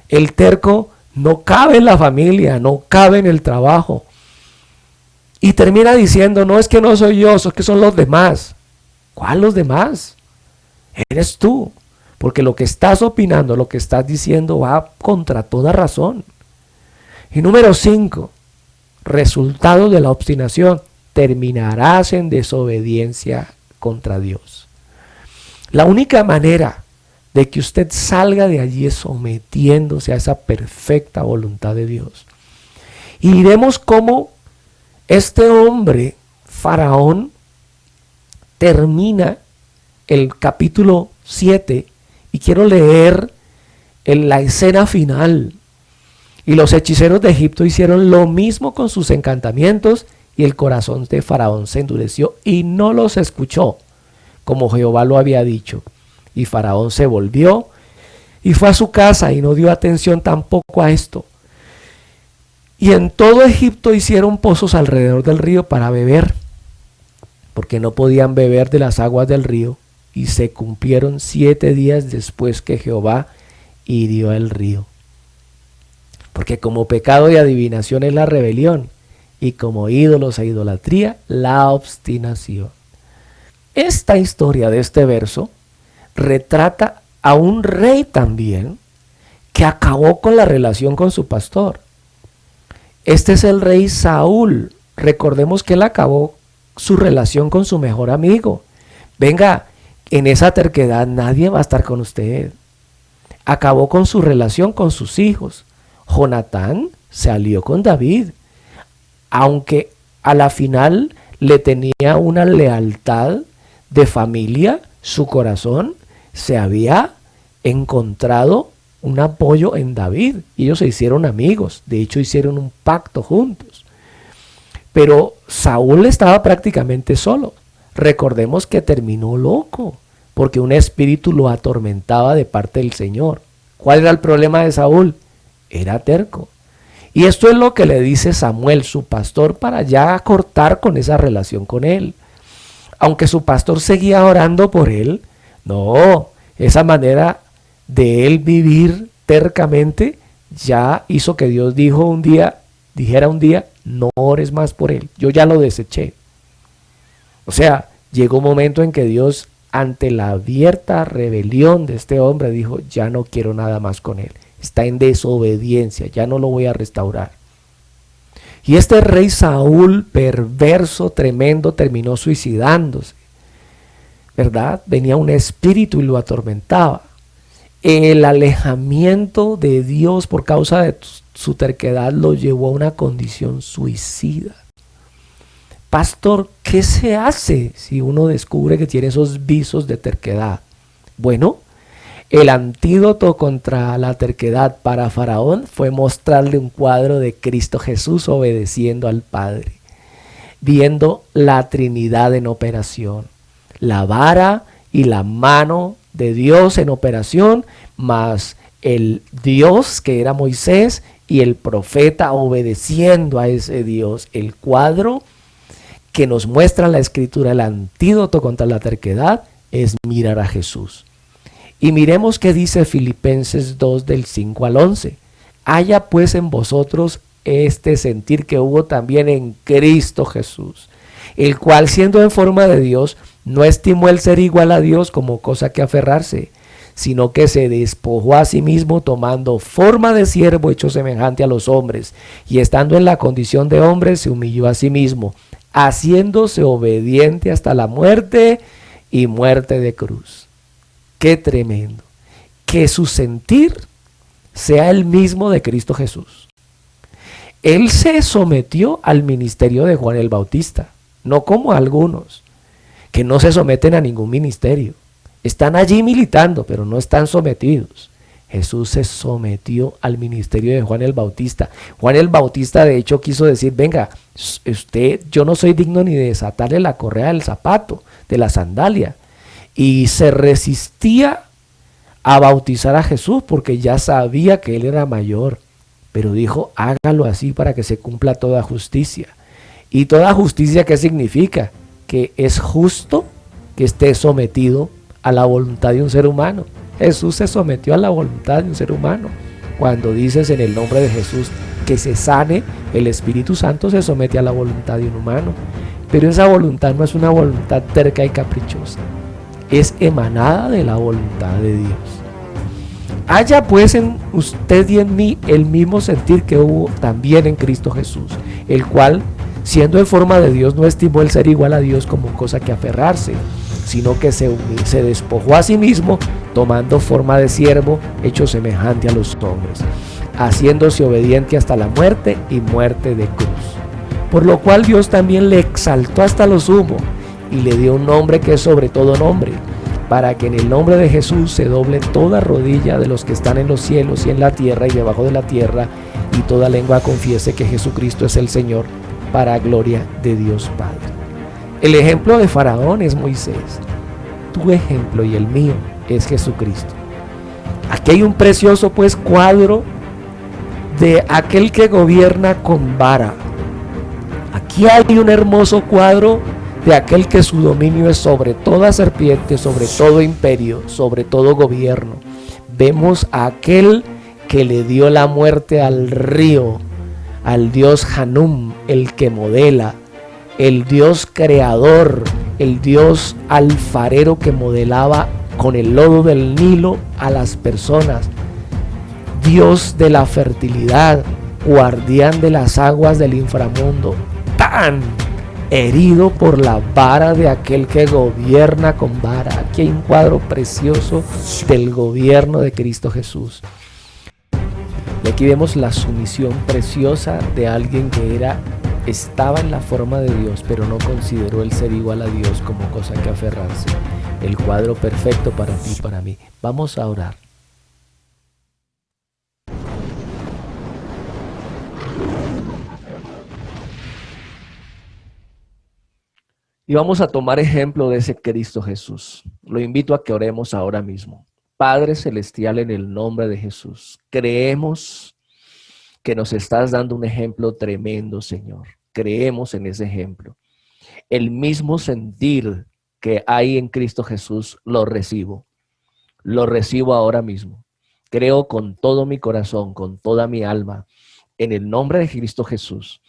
El terco no cabe en la familia, no cabe en el trabajo. Y termina diciendo, no es que no soy yo, es que son los demás. ¿Cuál los demás? Eres tú. Porque lo que estás opinando, lo que estás diciendo va contra toda razón. Y número 5, resultado de la obstinación, terminarás en desobediencia contra Dios. La única manera de que usted salga de allí es sometiéndose a esa perfecta voluntad de Dios. Y vemos cómo este hombre, Faraón, termina el capítulo 7 y quiero leer en la escena final. Y los hechiceros de Egipto hicieron lo mismo con sus encantamientos y el corazón de Faraón se endureció y no los escuchó, como Jehová lo había dicho. Y Faraón se volvió y fue a su casa y no dio atención tampoco a esto. Y en todo Egipto hicieron pozos alrededor del río para beber, porque no podían beber de las aguas del río. Y se cumplieron 7 días después que Jehová hirió el río. Porque como pecado y adivinación es la rebelión, y como ídolos e idolatría, la obstinación. Esta historia de este verso retrata a un rey también que acabó con la relación con su pastor. Este es el rey Saúl. Recordemos que él acabó su relación con su mejor amigo. Venga, en esa terquedad nadie va a estar con usted. Acabó con su relación con sus hijos. Jonatán se alió con David, aunque a la final le tenía una lealtad de familia, su corazón se había encontrado un apoyo en David. Ellos se hicieron amigos, de hecho hicieron un pacto juntos. Pero Saúl estaba prácticamente solo. Recordemos que terminó loco, porque un espíritu lo atormentaba de parte del Señor. ¿Cuál era el problema de Saúl? Era terco. Y esto es lo que le dice Samuel, su pastor, para ya cortar con esa relación con él. Aunque su pastor seguía orando por él, no, Esa manera de él vivir tercamente ya hizo que Dios dijera un día, no ores más por él, yo ya lo deseché. O sea, llegó un momento en que Dios, ante la abierta rebelión de este hombre, dijo, ya no quiero nada más con él, está en desobediencia, ya no lo voy a restaurar. Y este rey Saúl, perverso, tremendo, terminó suicidándose, ¿verdad? Venía un espíritu y lo atormentaba. El alejamiento de Dios por causa de su terquedad lo llevó a una condición suicida. Pastor, ¿qué se hace si uno descubre que tiene esos visos de terquedad? Bueno, el antídoto contra la terquedad para Faraón fue mostrarle un cuadro de Cristo Jesús obedeciendo al Padre, viendo la Trinidad en operación, la vara y la mano de Dios en operación, más el Dios que era Moisés y el profeta obedeciendo a ese Dios. El cuadro que nos muestra la Escritura, el antídoto contra la terquedad, es mirar a Jesús. Y miremos qué dice Filipenses 2 del 5 al 11. Haya pues en vosotros este sentir que hubo también en Cristo Jesús, el cual siendo en forma de Dios, no estimó el ser igual a Dios como cosa que aferrarse, sino que se despojó a sí mismo tomando forma de siervo hecho semejante a los hombres, y estando en la condición de hombre se humilló a sí mismo, haciéndose obediente hasta la muerte y muerte de cruz. Qué tremendo. Que su sentir sea el mismo de Cristo Jesús. Él se sometió al ministerio de Juan el Bautista, no como algunos, que no se someten a ningún ministerio. Están allí militando, pero no están sometidos. Jesús se sometió al ministerio de Juan el Bautista. Juan el Bautista de hecho quiso decir, venga, yo no soy digno ni de desatarle la correa del zapato, de la sandalia. Y se resistía a bautizar a Jesús porque ya sabía que él era mayor. Pero dijo, hágalo así para que se cumpla toda justicia. ¿Y toda justicia qué significa? Que es justo que esté sometido a la voluntad de un ser humano. Jesús se sometió a la voluntad de un ser humano. Cuando dices en el nombre de Jesús que se sane, el Espíritu Santo se somete a la voluntad de un humano. Pero esa voluntad no es una voluntad terca y caprichosa. Es emanada de la voluntad de Dios. Haya pues en usted y en mí el mismo sentir que hubo también en Cristo Jesús, el cual, siendo en forma de Dios, no estimó el ser igual a Dios como cosa que aferrarse, sino que se despojó a sí mismo, tomando forma de siervo, hecho semejante a los hombres, haciéndose obediente hasta la muerte y muerte de cruz. Por lo cual Dios también le exaltó hasta lo sumo, y le dio un nombre que es sobre todo nombre, para que en el nombre de Jesús se doble toda rodilla de los que están en los cielos y en la tierra y debajo de la tierra, y toda lengua confiese que Jesucristo es el Señor, para gloria de Dios Padre. El ejemplo de Faraón es Moisés. Tu ejemplo y el mío es Jesucristo. Aquí hay un precioso pues cuadro de aquel que gobierna con vara. Aquí hay un hermoso cuadro de aquel que su dominio es sobre toda serpiente, sobre todo imperio, sobre todo gobierno. Vemos a aquel que le dio la muerte al río, al dios Hanum, el que modela, el dios creador, el dios alfarero que modelaba con el lodo del Nilo a las personas, Dios de la fertilidad, guardián de las aguas del inframundo, tan herido por la vara de aquel que gobierna con vara. Aquí hay un cuadro precioso del gobierno de Cristo Jesús. Y aquí vemos la sumisión preciosa de alguien que estaba en la forma de Dios, pero no consideró el ser igual a Dios como cosa que aferrarse. El cuadro perfecto para ti y para mí. Vamos a orar. Y vamos a tomar ejemplo de ese Cristo Jesús. Lo invito a que oremos ahora mismo. Padre Celestial, en el nombre de Jesús, creemos que nos estás dando un ejemplo tremendo, Señor. Creemos en ese ejemplo. El mismo sentir que hay en Cristo Jesús lo recibo. Lo recibo ahora mismo. Creo con todo mi corazón, con toda mi alma, en el nombre de Cristo Jesús,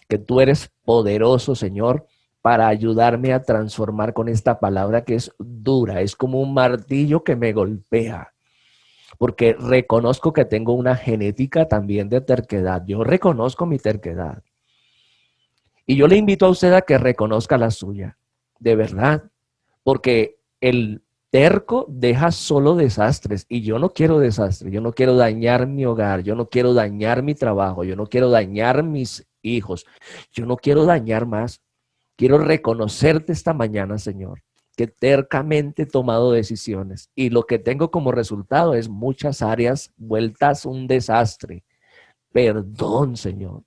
que tú eres poderoso, Señor, para ayudarme a transformar con esta palabra que es dura, es como un martillo que me golpea, porque reconozco que tengo una genética también de terquedad. Yo reconozco mi terquedad. Y yo le invito a usted a que reconozca la suya, de verdad, porque el terco deja solo desastres y yo no quiero desastres, yo no quiero dañar mi hogar, yo no quiero dañar mi trabajo, yo no quiero dañar mis hijos, yo no quiero dañar más. Quiero reconocerte esta mañana, Señor, que tercamente he tomado decisiones y lo que tengo como resultado es muchas áreas vueltas un desastre. Perdón, Señor.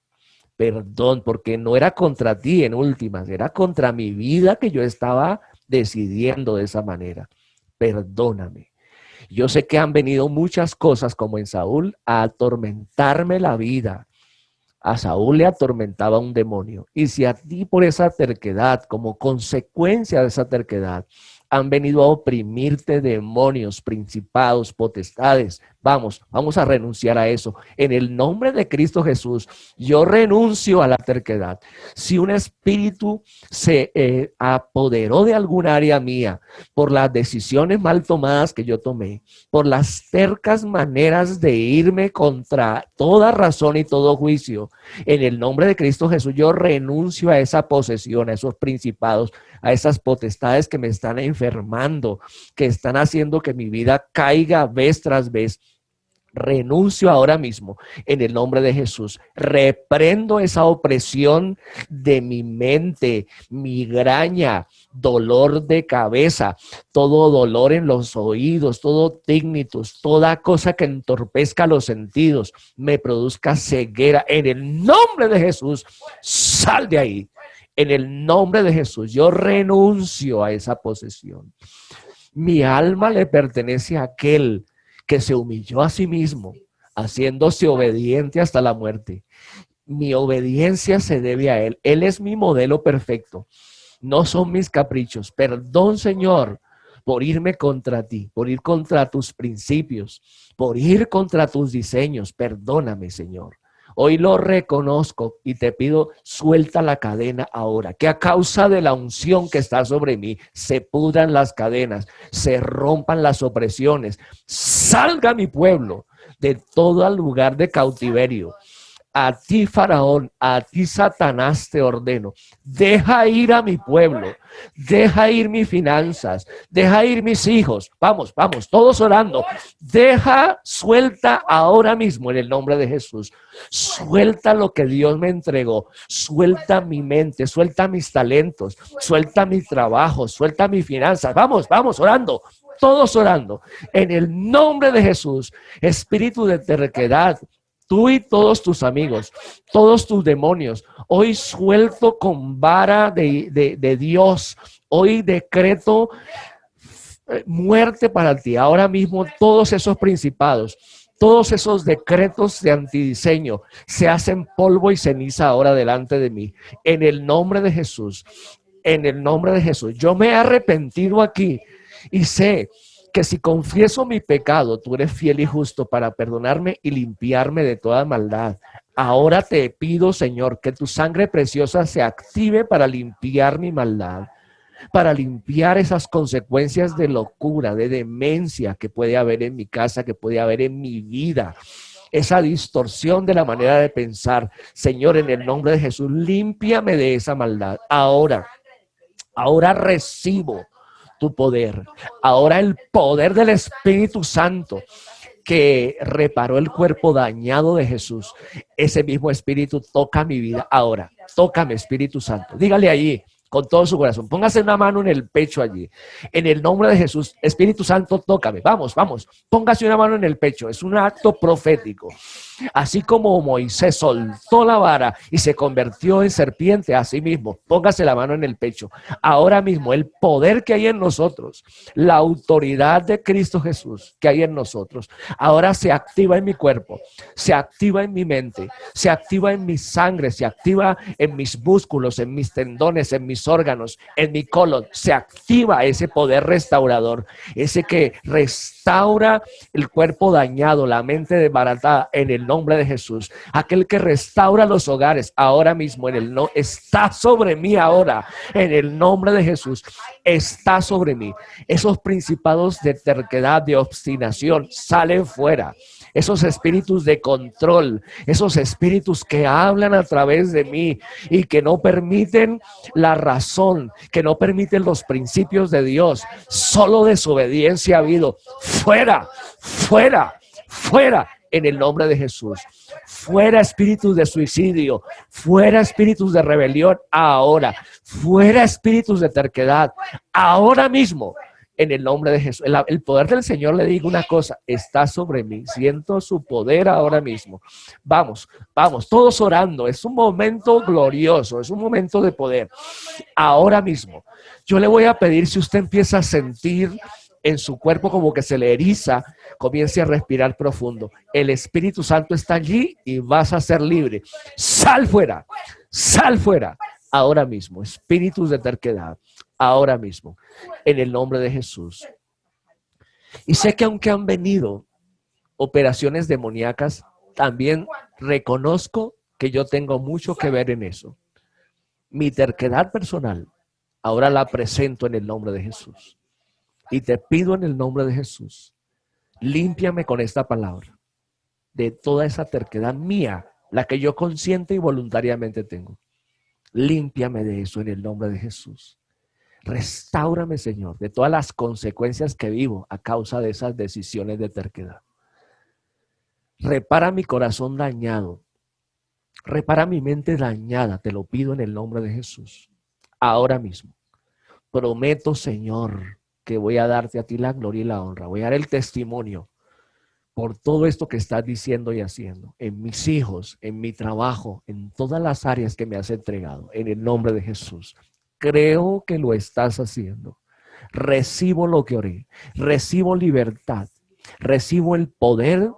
Perdón, porque no era contra ti en últimas, era contra mi vida que yo estaba decidiendo de esa manera. Perdóname. Yo sé que han venido muchas cosas como en Saúl a atormentarme la vida. A Saúl le atormentaba un demonio. Y si a ti por esa terquedad, como consecuencia de esa terquedad, han venido a oprimirte demonios, principados, potestades, vamos a renunciar a eso. En el nombre de Cristo Jesús, yo renuncio a la terquedad. Si un espíritu se apoderó de algún área mía por las decisiones mal tomadas que yo tomé, por las tercas maneras de irme contra toda razón y todo juicio, en el nombre de Cristo Jesús, yo renuncio a esa posesión, a esos principados, a esas potestades que me están enfermando, que están haciendo que mi vida caiga vez tras vez. Renuncio ahora mismo en el nombre de Jesús. Reprendo esa opresión de mi mente, migraña, dolor de cabeza, todo dolor en los oídos, todo tinnitus, toda cosa que entorpezca los sentidos, me produzca ceguera. En el nombre de Jesús, sal de ahí. En el nombre de Jesús, yo renuncio a esa posesión. Mi alma le pertenece a aquel que se humilló a sí mismo, haciéndose obediente hasta la muerte. Mi obediencia se debe a Él. Él es mi modelo perfecto. No son mis caprichos. Perdón, Señor, por irme contra ti, por ir contra tus principios, por ir contra tus diseños. Perdóname, Señor. Hoy lo reconozco y te pido, suelta la cadena ahora, que a causa de la unción que está sobre mí, se pudran las cadenas, se rompan las opresiones, salga mi pueblo de todo lugar de cautiverio. A ti, Faraón, a ti, Satanás, te ordeno, deja ir a mi pueblo, deja ir mis finanzas, deja ir mis hijos. Vamos, todos orando. Deja, suelta ahora mismo en el nombre de Jesús. Suelta lo que Dios me entregó, suelta mi mente, suelta mis talentos, suelta mi trabajo, suelta mis finanzas. Vamos, orando. Todos orando. En el nombre de Jesús, espíritu de terquedad, tú y todos tus amigos, todos tus demonios, hoy suelto con vara de Dios, hoy decreto muerte para ti. Ahora mismo todos esos principados, todos esos decretos de antidiseño se hacen polvo y ceniza ahora delante de mí. En el nombre de Jesús, en el nombre de Jesús. Yo me he arrepentido aquí y sé que si confieso mi pecado, tú eres fiel y justo para perdonarme y limpiarme de toda maldad. Ahora te pido, Señor, que tu sangre preciosa se active para limpiar mi maldad, para limpiar esas consecuencias de locura, de demencia que puede haber en mi casa, que puede haber en mi vida. Esa distorsión de la manera de pensar. Señor, en el nombre de Jesús, límpiame de esa maldad. Ahora recibo tu poder. Ahora el poder del Espíritu Santo que reparó el cuerpo dañado de Jesús. Ese mismo Espíritu toca mi vida ahora. Tócame, Espíritu Santo. Dígale allí con todo su corazón. Póngase una mano en el pecho allí. En el nombre de Jesús, Espíritu Santo, tócame. Vamos. Póngase una mano en el pecho. Es un acto profético. Así como Moisés soltó la vara y se convirtió en serpiente, así mismo, póngase la mano en el pecho. Ahora mismo, el poder que hay en nosotros, la autoridad de Cristo Jesús que hay en nosotros, ahora se activa en mi cuerpo, se activa en mi mente, se activa en mi sangre, se activa en mis músculos, en mis tendones, en mis mis órganos, en mi colon. Se activa ese poder restaurador, ese que restaura el cuerpo dañado, la mente desbaratada, en el nombre de Jesús. Aquel que restaura los hogares ahora mismo, está sobre mí ahora, en el nombre de Jesús, está sobre mí. Esos principados de terquedad, de obstinación, salen fuera. Esos espíritus de control, esos espíritus que hablan a través de mí y que no permiten la razón, que no permiten los principios de Dios, solo desobediencia ha habido. Fuera, fuera, fuera, en el nombre de Jesús. Fuera espíritus de suicidio, fuera espíritus de rebelión ahora, fuera espíritus de terquedad ahora mismo. En el nombre de Jesús, el poder del Señor, le digo una cosa, está sobre mí. Siento su poder ahora mismo. Vamos, vamos, todos orando. Es un momento glorioso, es un momento de poder. Ahora mismo, yo le voy a pedir, si usted empieza a sentir en su cuerpo como que se le eriza, comience a respirar profundo. El Espíritu Santo está allí y vas a ser libre. Sal fuera, ahora mismo. Espíritus de terquedad, ahora mismo, en el nombre de Jesús. Y sé que aunque han venido operaciones demoníacas, también reconozco que yo tengo mucho que ver en eso. Mi terquedad personal, ahora la presento en el nombre de Jesús. Y te pido en el nombre de Jesús, límpiame con esta palabra de toda esa terquedad mía, la que yo consciente y voluntariamente tengo. Límpiame de eso en el nombre de Jesús. Restáurame, Señor, de todas las consecuencias que vivo a causa de esas decisiones de terquedad. Repara mi corazón dañado. Repara mi mente dañada. Te lo pido en el nombre de Jesús. Ahora mismo. Prometo, Señor, que voy a darte a ti la gloria y la honra. Voy a dar el testimonio por todo esto que estás diciendo y haciendo. En mis hijos, en mi trabajo, en todas las áreas que me has entregado. En el nombre de Jesús. Creo que lo estás haciendo. Recibo lo que oré. Recibo libertad. Recibo el poder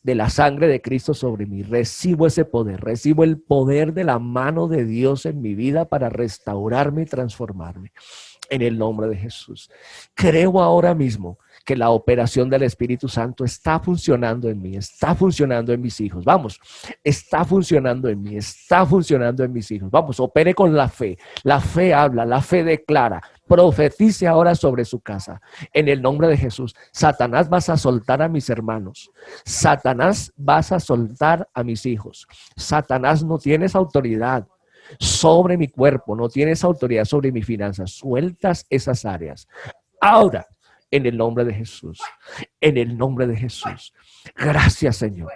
de la sangre de Cristo sobre mí. Recibo ese poder. Recibo el poder de la mano de Dios en mi vida para restaurarme y transformarme. En el nombre de Jesús. Creo ahora mismo que la operación del Espíritu Santo está funcionando en mí, está funcionando en mis hijos. Vamos, está funcionando en mí, está funcionando en mis hijos. Vamos, opere con la fe. La fe habla, la fe declara. Profetice ahora sobre su casa. En el nombre de Jesús. Satanás, vas a soltar a mis hermanos. Satanás, vas a soltar a mis hijos. Satanás, no tienes autoridad sobre mi cuerpo, no tienes autoridad sobre mis finanzas. Sueltas esas áreas. Ahora, en el nombre de Jesús, en el nombre de Jesús. Gracias, Señor.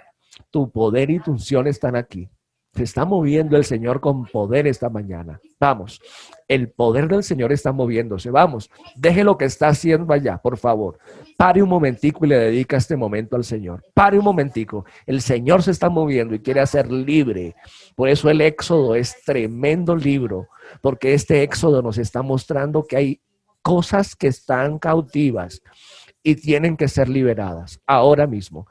Tu poder y tu unción están aquí. Se está moviendo el Señor con poder esta mañana. Vamos, el poder del Señor está moviéndose. Vamos, deje lo que está haciendo allá, por favor. Pare un momentico y le dedica este momento al Señor. Pare un momentico. El Señor se está moviendo y quiere hacer libre. Por eso el Éxodo es tremendo libro, porque este Éxodo nos está mostrando que hay cosas que están cautivas y tienen que ser liberadas ahora mismo.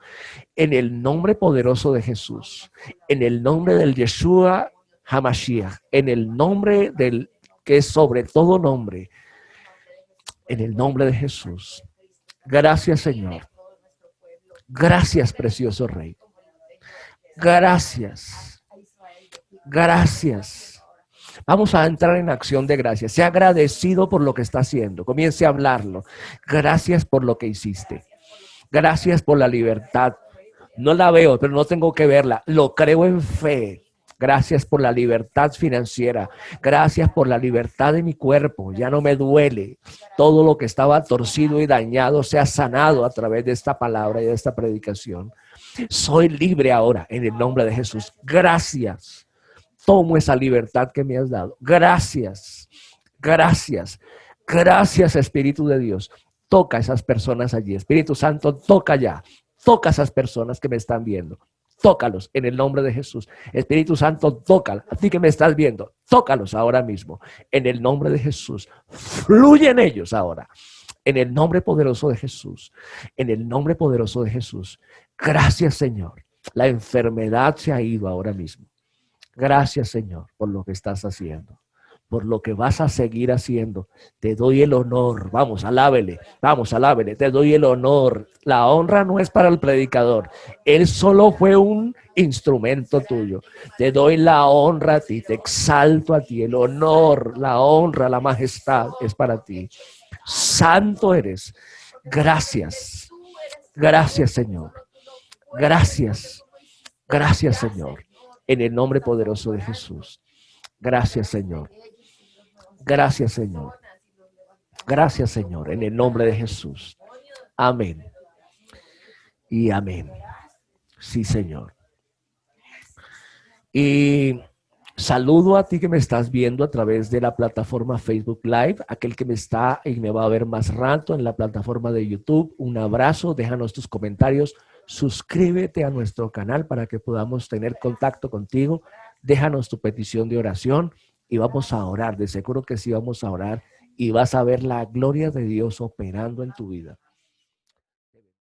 En el nombre poderoso de Jesús, en el nombre del Yeshua HaMashiach, en el nombre del que es sobre todo nombre, en el nombre de Jesús. Gracias, Señor. Gracias, precioso Rey. Gracias. Gracias. Vamos a entrar en acción de gracias. Sea agradecido por lo que está haciendo. Comience a hablarlo. Gracias por lo que hiciste. Gracias por la libertad. No la veo, pero no tengo que verla. Lo creo en fe. Gracias por la libertad financiera. Gracias por la libertad de mi cuerpo. Ya no me duele. Todo lo que estaba torcido y dañado se ha sanado a través de esta palabra y de esta predicación. Soy libre ahora en el nombre de Jesús. Gracias. Tomo esa libertad que me has dado. Gracias. Gracias. Gracias, Espíritu de Dios. Toca a esas personas allí. Espíritu Santo, toca ya. Toca a esas personas que me están viendo. Tócalos en el nombre de Jesús. Espíritu Santo, tócalos. A ti que me estás viendo, tócalos ahora mismo. En el nombre de Jesús. Fluye en ellos ahora. En el nombre poderoso de Jesús. En el nombre poderoso de Jesús. Gracias, Señor. La enfermedad se ha ido ahora mismo. Gracias, Señor, por lo que estás haciendo. por lo que vas a seguir haciendo. Te doy el honor. Vamos, alábele, vamos, alábele. Te doy el honor. La honra no es para el predicador. Él solo fue un instrumento tuyo. Te doy la honra a ti, te exalto a ti. El honor, la honra, la majestad es para ti. Santo eres. Gracias. Gracias, Señor. Gracias. Gracias, Señor. En el nombre poderoso de Jesús. Gracias, Señor. Gracias, Señor. Gracias, Señor. En el nombre de Jesús. Amén. Y amén. Sí, Señor. Y saludo a ti que me estás viendo a través de la plataforma Facebook Live, aquel que me está y me va a ver más rato en la plataforma de YouTube. Un abrazo, déjanos tus comentarios, suscríbete a nuestro canal para que podamos tener contacto contigo, déjanos tu petición de oración y vamos a orar. De seguro que sí vamos a orar y vas a ver la gloria de Dios operando en tu vida.